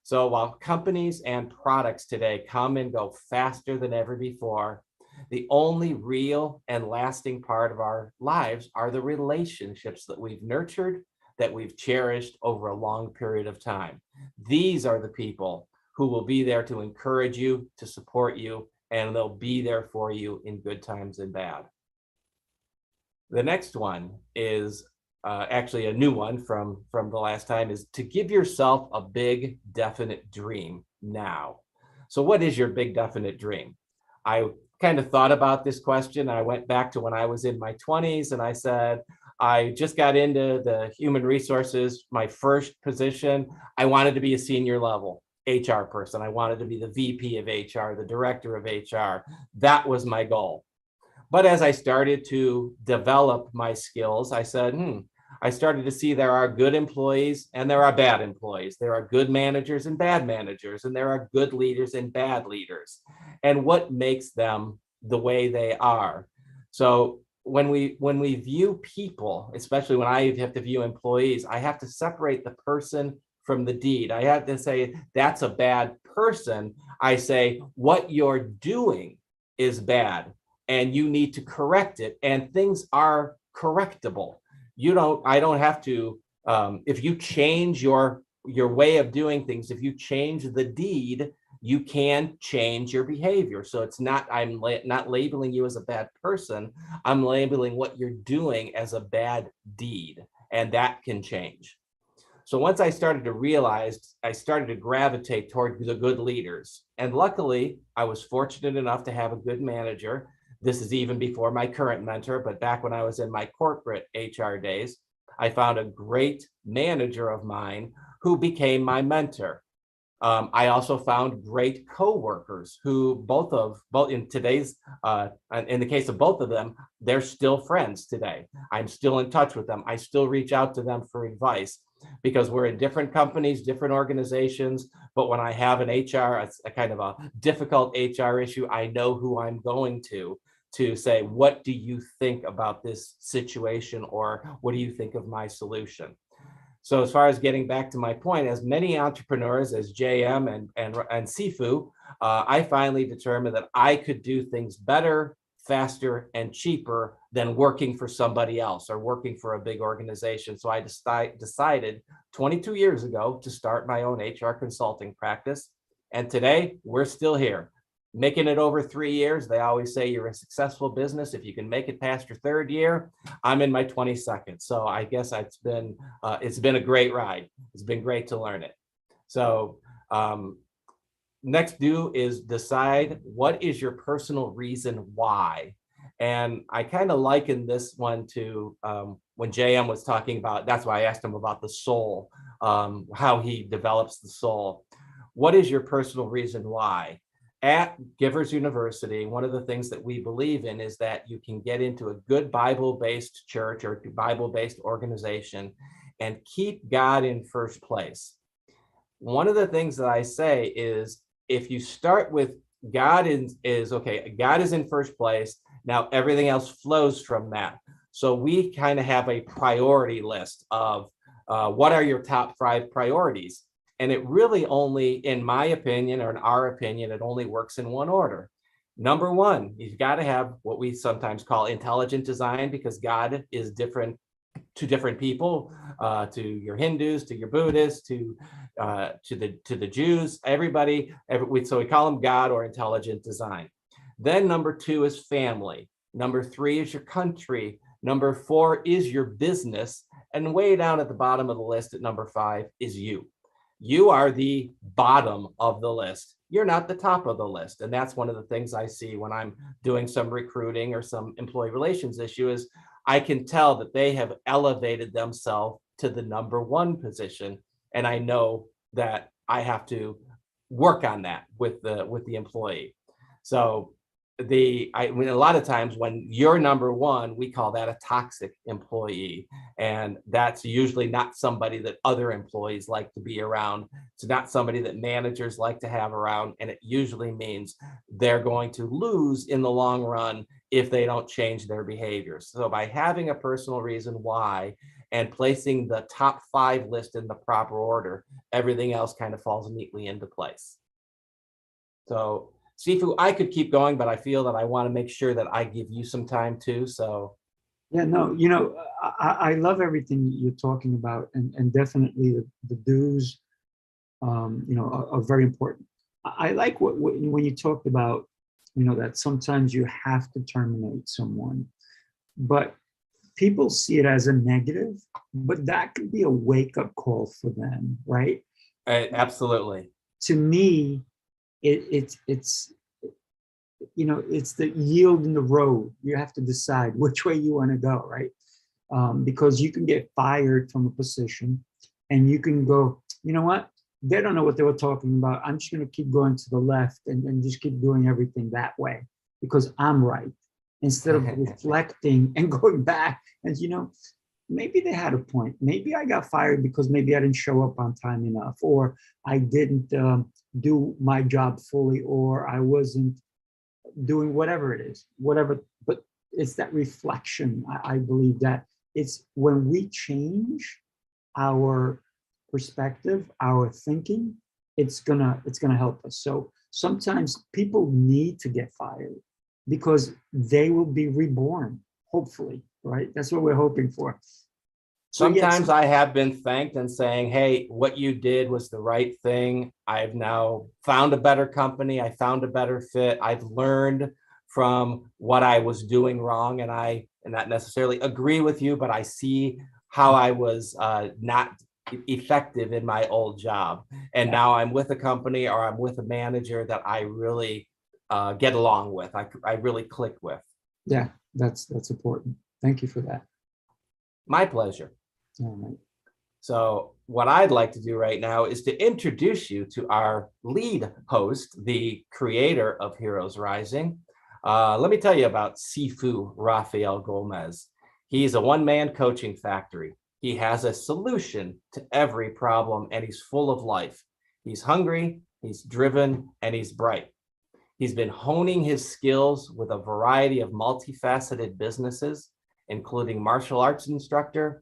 Speaker 2: So while companies and products today come and go faster than ever before, the only real and lasting part of our lives are the relationships that we've nurtured, that we've cherished over a long period of time. These are the people who will be there to encourage you, to support you, and they'll be there for you in good times and bad. The next one is actually a new one from the last time, is to give yourself a big, definite dream now. So what is your big, definite dream? I kind of thought about this question. I went back to when I was in my 20s, and I said, I just got into the human resources, my first position. I wanted to be a senior level HR person. I wanted to be the VP of HR, the director of HR. That was my goal. But as I started to develop my skills, I said, I started to see there are good employees and there are bad employees. There are good managers and bad managers, and there are good leaders and bad leaders. And what makes them the way they are? So when we view people, especially when I have to view employees, I have to separate the person from the deed. I have to say, that's a bad person. I say, what you're doing is bad, and you need to correct it, and things are correctable. I don't have to, if you change your way of doing things, if you change the deed, you can change your behavior. So it's not, I'm not labeling you as a bad person. I'm labeling what you're doing as a bad deed, and that can change. So once I started to realize, I started to gravitate toward the good leaders. And luckily, I was fortunate enough to have a good manager. This is even before my current mentor, but back when I was in my corporate HR days, I found a great manager of mine who became my mentor. I also found great coworkers who both in today's in the case of both of them, they're still friends today. I'm still in touch with them. I still reach out to them for advice because we're in different companies, different organizations. But when I have an HR, a kind of a difficult HR issue, I know who I'm going to say, what do you think about this situation? Or what do you think of my solution? So as far as getting back to my point, as many entrepreneurs as JM and Sifu, I finally determined that I could do things better, faster, and cheaper than working for somebody else or working for a big organization. So I decided 22 years ago to start my own HR consulting practice. And today we're still here. Making it over 3 years. They always say you're a successful business if you can make it past your 3rd year. I'm in my 22nd. So I guess it's been a great ride. It's been great to learn it. So next do is decide what is your personal reason why. And I kind of liken this one to when JM was talking about, that's why I asked him about the soul, how he develops the soul. What is your personal reason why? At Givers University, one of the things that we believe in is that you can get into a good Bible-based church or Bible-based organization and keep God in first place. One of the things that I say is if you start with God okay, God is in first place, now everything else flows from that. So we kind of have a priority list of what are your top 5 priorities. And it really only, in my opinion, or in our opinion, it only works in one order. Number 1, you've got to have what we sometimes call intelligent design, because God is different to different people, to your Hindus, to your Buddhists, to the Jews, everybody. So we call them God or intelligent design. Then number 2 is family. Number 3 is your country. Number 4 is your business. And way down at the bottom of the list at number 5 is you. You are the bottom of the list. You're not the top of the list. And that's one of the things I see when I'm doing some recruiting or some employee relations issue is I can tell that they have elevated themselves to the number 1 position. And I know that I have to work on that with the employee. So a lot of times when you're number 1, we call that a toxic employee. And that's usually not somebody that other employees like to be around. It's not somebody that managers like to have around. And it usually means they're going to lose in the long run if they don't change their behaviors. So by having a personal reason why and placing the top 5 list in the proper order, everything else kind of falls neatly into place. So Sifu, I could keep going, but I feel that I want to make sure that I give you some time too. So
Speaker 3: Yeah, no, I love everything you're talking about, and definitely the dues, are very important. I like when you talked about, that sometimes you have to terminate someone, but people see it as a negative, but that could be a wake-up call for them, right?
Speaker 2: absolutely.
Speaker 3: To me, it's the yield in the road. You have to decide which way you want to go, right? Because you can get fired from a position and you can go, you know what? They don't know what they were talking about. I'm just going to keep going to the left and just keep doing everything that way because I'm right. Instead of reflecting and going back and, maybe they had a point. Maybe I got fired because maybe I didn't show up on time enough, or I didn't do my job fully, or I wasn't doing whatever it is, but it's that reflection. I believe that it's when we change our perspective, our thinking, it's gonna help us. So sometimes people need to get fired because they will be reborn, hopefully, right? That's what we're hoping for.
Speaker 2: Sometimes I have been thanked and saying, hey, what you did was the right thing. I've now found a better company. I found a better fit. I've learned from what I was doing wrong. And I not necessarily agree with you, but I see how I was not effective in my old job. And now I'm with a company or I'm with a manager that I really get along with. I really click with.
Speaker 3: Yeah, that's important. Thank you for that.
Speaker 2: My pleasure.
Speaker 3: All right.
Speaker 2: So what I'd like to do right now is to introduce you to our lead host, the creator of Heroes Rising. Let me tell you about Sifu Rafael Gomez. He's a one-man coaching factory. He has a solution to every problem, and he's full of life. He's hungry, he's driven, and he's bright. He's been honing his skills with a variety of multifaceted businesses, including martial arts instructor,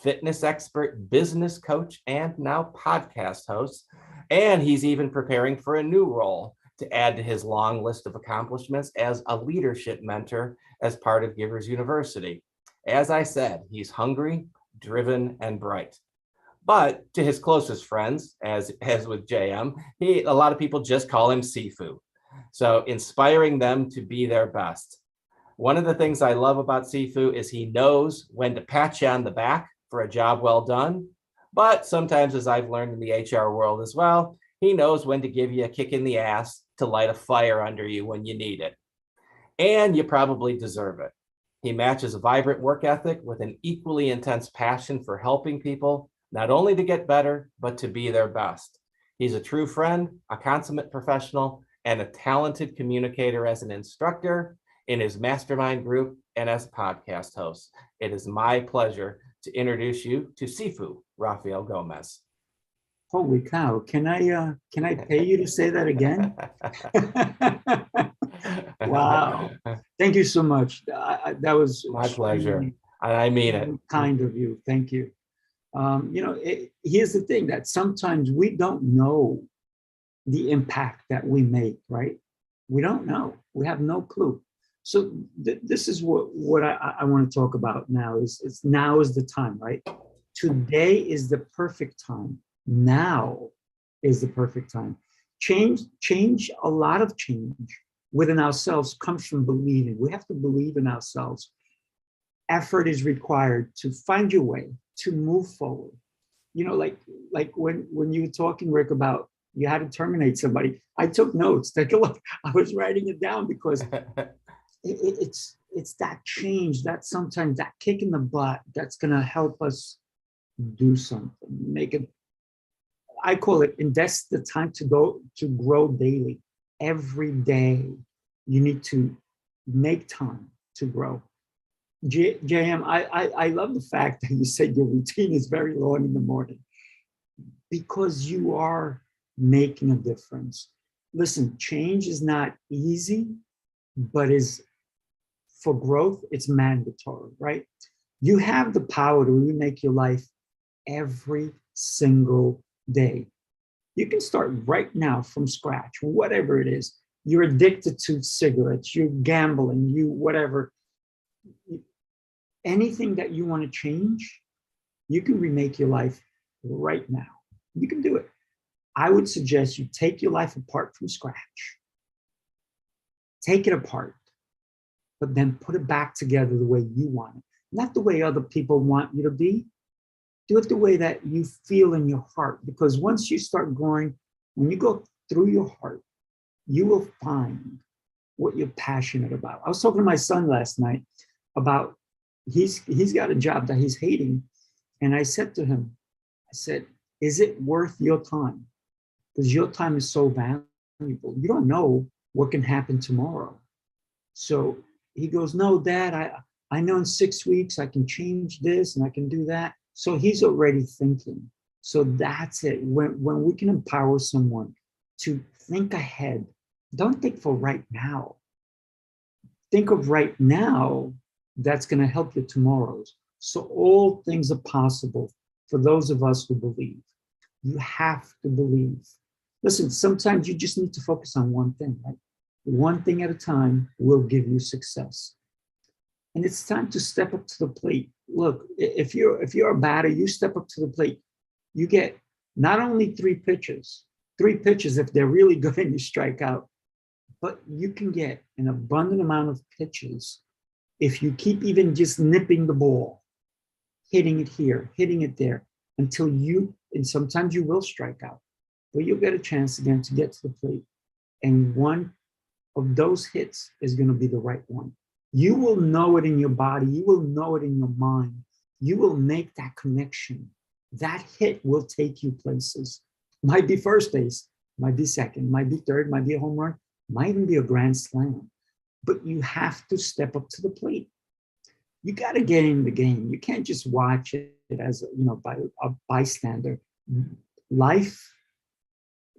Speaker 2: fitness expert, business coach, and now podcast host. And he's even preparing for a new role to add to his long list of accomplishments as a leadership mentor as part of Givers University. As I said, he's hungry, driven, and bright. But to his closest friends, as with JM, a lot of people just call him Sifu. So inspiring them to be their best. One of the things I love about Sifu is he knows when to pat you on the back for a job well done. But sometimes, as I've learned in the HR world as well, he knows when to give you a kick in the ass to light a fire under you when you need it. And you probably deserve it. He matches a vibrant work ethic with an equally intense passion for helping people, not only to get better, but to be their best. He's a true friend, a consummate professional, and a talented communicator as an instructor in his mastermind group and as podcast host. It is my pleasure to introduce you to Sifu Rafael Gomez.
Speaker 3: Holy cow! Can I pay you to say that again? Wow! Thank you so much. That was
Speaker 2: my pleasure. I mean it.
Speaker 3: Kind of you. Thank you. Here's the thing, that sometimes we don't know the impact that we make, right? We don't know. We have no clue. So this is what I want to talk about now. Now is the time, right? Today is the perfect time. Now is the perfect time. A lot of change within ourselves comes from believing. We have to believe in ourselves. Effort is required to find your way, to move forward. Like when you were talking, Rick, about you had to terminate somebody, I took notes. Take a look. I was writing it down because it's that change, that sometimes that kick in the butt that's going to help us do something, make it. I call it invest the time to grow daily. Every day, you need to make time to grow. JM, I love the fact that you said your routine is very long in the morning, because you are making a difference. Listen, change is not easy, but for growth, it's mandatory, right? You have the power to remake your life every single day. You can start right now from scratch, whatever it is. You're addicted to cigarettes, you're gambling, you whatever. Anything that you want to change, you can remake your life right now. You can do it. I would suggest you take your life apart from scratch. Take it apart, but then put it back together the way you want it. Not the way other people want you to be. Do it the way that you feel in your heart. Because once you start growing, when you go through your heart, you will find what you're passionate about. I was talking to my son last night about he's got a job that he's hating. And I said to him, is it worth your time? Because your time is so valuable. You don't know what can happen tomorrow. So he goes, no, Dad, I know in 6 weeks I can change this and I can do that. So he's already thinking. So that's it. When we can empower someone to think ahead, don't think for right now. Think of right now that's going to help your tomorrows. So all things are possible for those of us who believe. You have to believe. Listen, sometimes you just need to focus on one thing, right? One thing at a time will give you success. And it's time to step up to the plate. Look, if you're a batter, you step up to the plate. You get not only three pitches if they're really good and you strike out, but you can get an abundant amount of pitches if you keep even just nipping the ball, hitting it here, hitting it there, until and sometimes you will strike out, but you'll get a chance again to get to the plate. And one of those hits is going to be the right one. You will know it in your body. You will know it in your mind you will make that connection. That hit will take you places. Might be first base, might be second, might be third, might be a home run, might even be a grand slam. But you have to step up to the plate. You got to get in the game. You can't just watch it as by a bystander. Life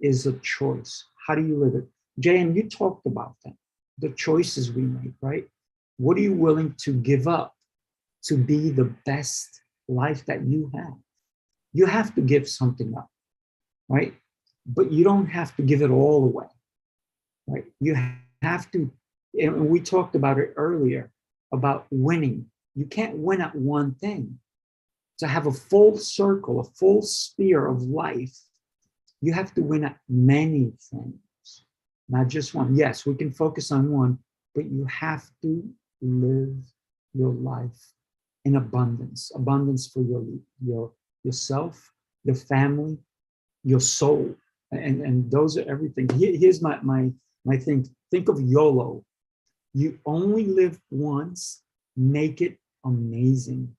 Speaker 3: is a choice. How do you live it? JM, you talked about that. The choices we make, right? What are you willing to give up to be the best life that you have? You have to give something up, right? But you don't have to give it all away, right? You have to, and we talked about it earlier, about winning. You can't win at one thing. To have a full circle, a full sphere of life, you have to win at many things, not just one. Yes, we can focus on one, but you have to live your life in abundance. Abundance for yourself, your family, your soul. And those are everything. Here's my thing. Think of YOLO. You only live once, make it amazing.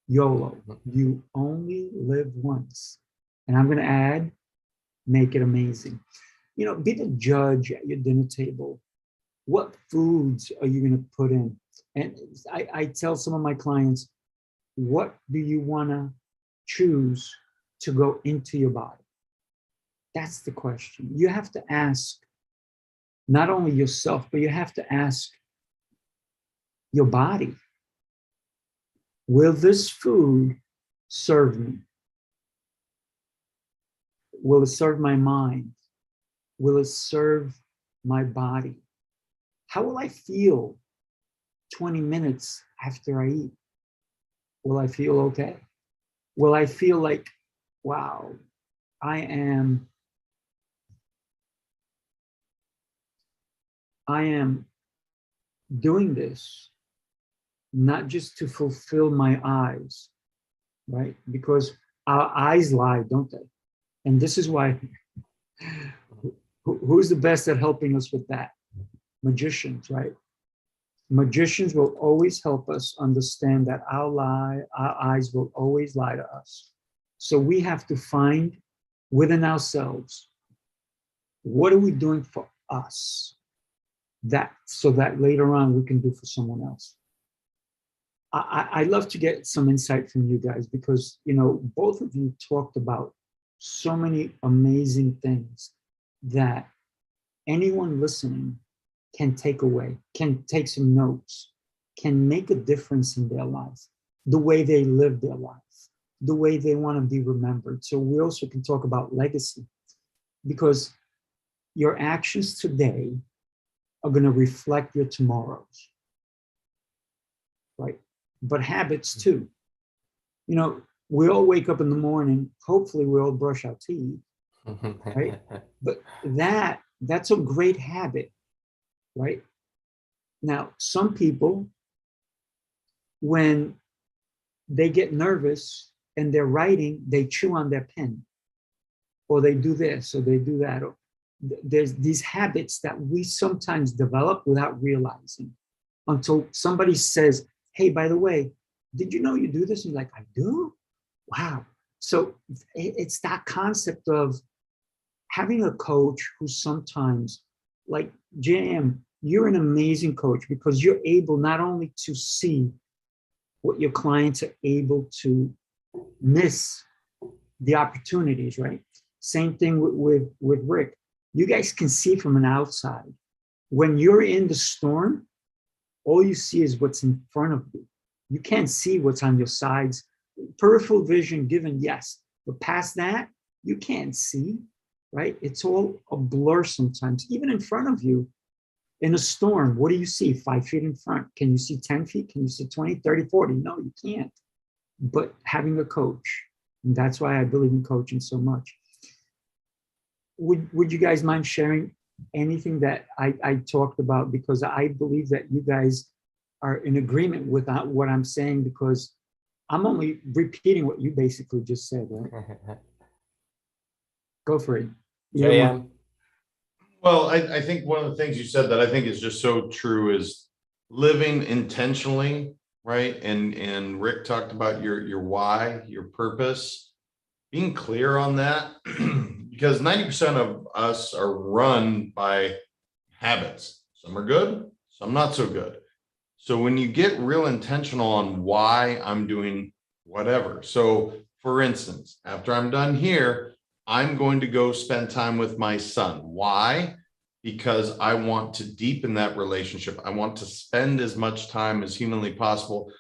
Speaker 3: YOLO, you only live once. And I'm going to add, make it amazing. Be the judge at your dinner table. What foods are you going to put in? And I tell some of my clients, what do you want to choose to go into your body? That's the question. You have to ask not only yourself, but you have to ask your body. Will this food serve me? Will it serve my mind? Will it serve my body? How will I feel 20 minutes after I eat? Will I feel okay? Will I feel like, wow, I am doing this not just to fulfill my eyes, right? Because our eyes lie, don't they? And this is why, who's the best at helping us with that? Magicians, right? Magicians will always help us understand that our eyes will always lie to us. So we have to find within ourselves, what are we doing for us? So that later on we can do for someone else. I love to get some insight from you guys because, both of you talked about so many amazing things that anyone listening can take away, can take some notes, can make a difference in their life, the way they live their life, the way they want to be remembered. So we also can talk about legacy because your actions today are going to reflect your tomorrows, right? But habits too. We all wake up in the morning, hopefully we all brush our teeth, right? But that's a great habit, right? Now, some people, when they get nervous and they're writing, they chew on their pen, or they do this, or they do that. Or there's these habits that we sometimes develop without realizing until somebody says, hey, by the way, did you know you do this? And you're like, I do? Wow. So it's that concept of having a coach who sometimes, like JM, you're an amazing coach because you're able not only to see what your clients are able to miss the opportunities, right? Same thing with Rick. You guys can see from an outside. When you're in the storm, all you see is what's in front of you. You can't see what's on your sides. Peripheral vision given, yes, but past that, you can't see, right? It's all a blur sometimes. Even in front of you, in a storm, what do you see? 5 feet in front. Can you see 10 feet? Can you see 20, 30, 40? No, you can't. But having a coach, and that's why I believe in coaching so much. Would you guys mind sharing anything that I talked about? Because I believe that you guys are in agreement with what I'm saying, because I'm only repeating what you basically just said, right? Go for it.
Speaker 2: JM.
Speaker 1: Well, I think one of the things you said that I think is just so true is living intentionally right? And Rick talked about your why, your purpose, being clear on that, because 90% of us are run by habits. Some are good, some not so good. So when you get real intentional on why I'm doing whatever. So for instance, after I'm done here, I'm going to go spend time with my son. Why? Because I want to deepen that relationship. I want to spend as much time as humanly possible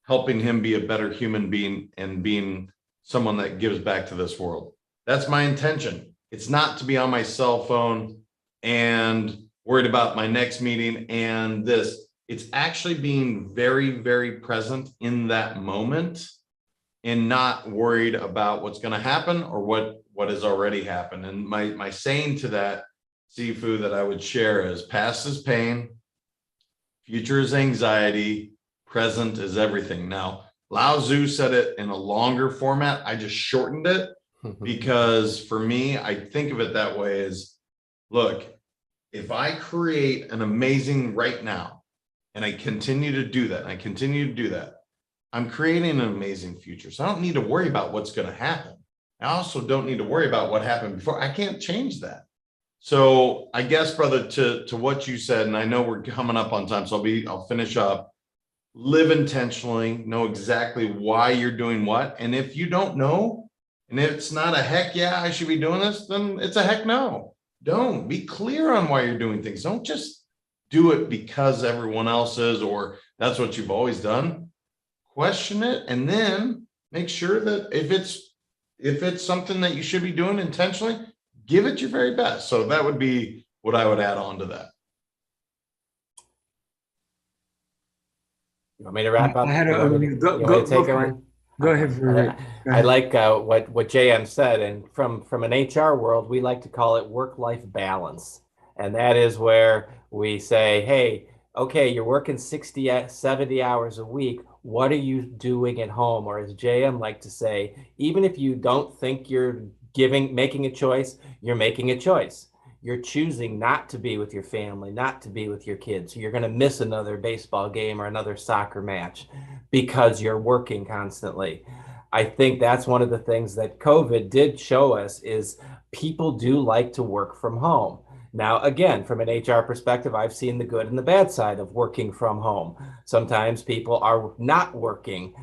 Speaker 1: helping him be a better human being and being someone that gives back to this world. That's my intention. It's not to be on my cell phone and worried about my next meeting and this. It's actually being very, very present in that moment and not worried about what's going to happen or what has already happened. And my saying to that, Sifu, that I would share is past is pain, future is anxiety, present is everything. Now, Lao Tzu said it in a longer format. I just shortened it because for me, I think of it that way as, look, if I create an amazing right now, and I continue to do that, and I continue to do that, I'm creating an amazing future. So I don't need to worry about what's going to happen. I also don't need to worry about what happened before. I can't change that. So I guess, brother, to what you said, and I know we're coming up on time, so I'll finish up. Live intentionally, know exactly why you're doing what. And if you don't know, and it's not a heck yeah, I should be doing this, then it's a heck no. Don't be clear on why you're doing things. Don't just do it because everyone else is, or that's what you've always done. Question it, and then make sure that if it's something that you should be doing intentionally, give it your very best. So that would be what I would add on to that.
Speaker 2: You want me to wrap up?
Speaker 3: I had
Speaker 2: You want me to-
Speaker 3: go
Speaker 2: you want me to take it
Speaker 3: for it.
Speaker 2: one?
Speaker 3: Go ahead, Rick. Go
Speaker 2: I
Speaker 3: ahead.
Speaker 2: like what JM said, and from an HR world, we like to call it work-life balance. And that is where we say, hey, okay, you're working 60, 70 hours a week. What are you doing at home? Or as JM like to say, even if you don't think you're making a choice, you're making a choice. You're choosing not to be with your family, not to be with your kids. You're going to miss another baseball game or another soccer match because you're working constantly. I think that's one of the things that COVID did show us is people do like to work from home. Now, again, from an HR perspective, I've seen the good and the bad side of working from home. Sometimes people are not working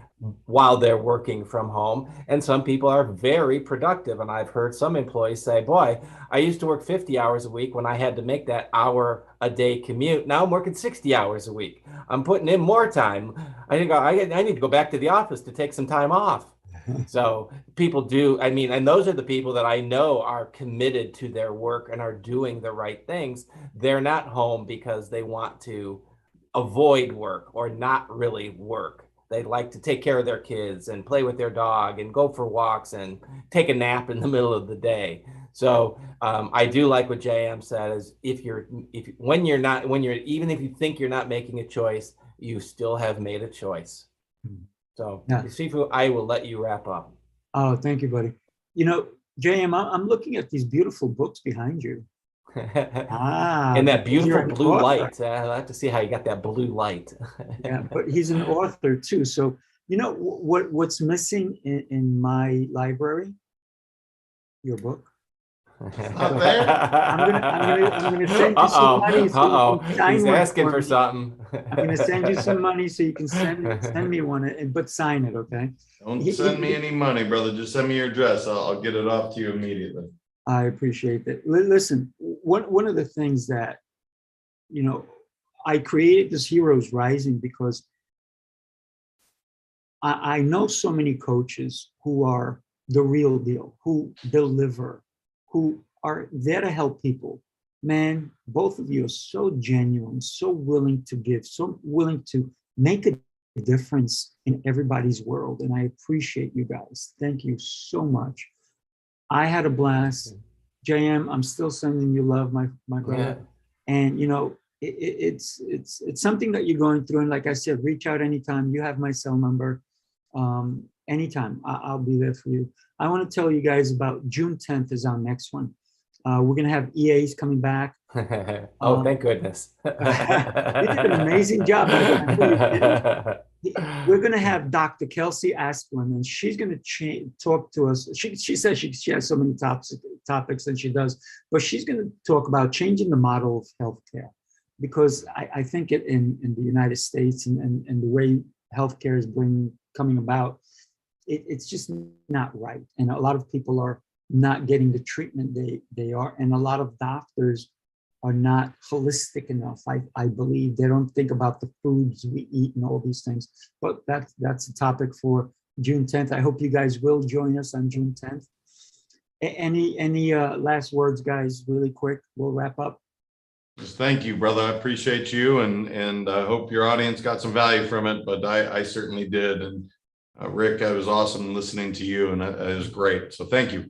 Speaker 2: while they're working from home, and some people are very productive. And I've heard some employees say, boy, I used to work 50 hours a week when I had to make that hour a day commute. Now I'm working 60 hours a week. I'm putting in more time. I think I need to go back to the office to take some time off. So people do, I mean, and those are the people that I know are committed to their work and are doing the right things. They're not home because they want to avoid work or not really work. They like to take care of their kids and play with their dog and go for walks and take a nap in the middle of the day. So I do like what JM said is even if you think you're not making a choice, you still have made a choice. So,
Speaker 3: Yeah.
Speaker 2: Sifu, I will let you wrap up.
Speaker 3: Oh, thank you, buddy. You know, JM, I'm looking at these beautiful books behind you.
Speaker 2: And that
Speaker 3: because you're
Speaker 2: beautiful
Speaker 3: an
Speaker 2: blue
Speaker 3: author.
Speaker 2: light. I'll have to see how you got that blue light.
Speaker 3: Yeah, but he's an author too. So, you know, what's missing in my library? Your book.
Speaker 1: Not there.
Speaker 3: I'm gonna send you some money so you can sign
Speaker 2: He's
Speaker 3: one
Speaker 2: asking
Speaker 3: for
Speaker 2: for
Speaker 3: me.
Speaker 2: something.
Speaker 3: I'm gonna send you some money so you can send me one, but sign it, okay?
Speaker 1: Don't send me any money, brother. Just send me your address. I'll get it off to you immediately.
Speaker 3: I appreciate that. Listen, one of the things that, you know, I created this Heroes Rising because I know so many coaches who are the real deal, who deliver, who are there to help people. Man, both of you are so genuine, so willing to give, so willing to make a difference in everybody's world. And I appreciate you guys. Thank you so much. I had a blast. JM, I'm still sending you love, my brother.
Speaker 2: Yeah.
Speaker 3: And you know, it's something that you're going through. And like I said, reach out anytime. You have my cell number. Anytime, I'll be there for you. I want to tell you guys about June 10th is our next one. We're gonna have EAs coming back.
Speaker 2: Oh, thank goodness.
Speaker 3: You did an amazing job. I know you did. We're going to have Dr. Kelsey Asplin, and she's going to talk to us. She says she has so many topics, and she does, but she's going to talk about changing the model of healthcare, because I think in the United States and the way healthcare is coming about, it's just not right. And a lot of people are not getting the treatment they are, and a lot of doctors are not holistic enough. I believe they don't think about the foods we eat and all these things. But that's a topic for June 10th. I hope you guys will join us on June 10th. Any last words, guys, really quick? We'll wrap up.
Speaker 1: Just thank you, brother. I appreciate you, and I hope your audience got some value from it, but I certainly did. And Rick, it was awesome listening to you, and it was great. So thank you.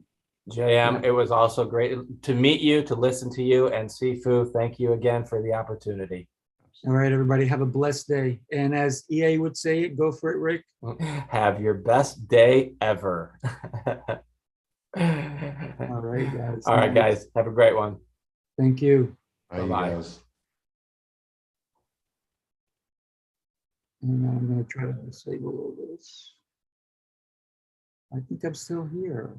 Speaker 2: JM, it was also great to meet you, to listen to you, and Sifu, thank you again for the opportunity.
Speaker 3: All right, everybody, have a blessed day. And as EA would say it, go for it, Rick.
Speaker 2: Have your best day ever.
Speaker 3: All right, guys.
Speaker 2: All right, guys. Have a great one.
Speaker 3: Thank you.
Speaker 1: Bye, you
Speaker 2: Bye-bye.
Speaker 1: guys.
Speaker 3: And I'm going to try to disable all this. I think I'm still here.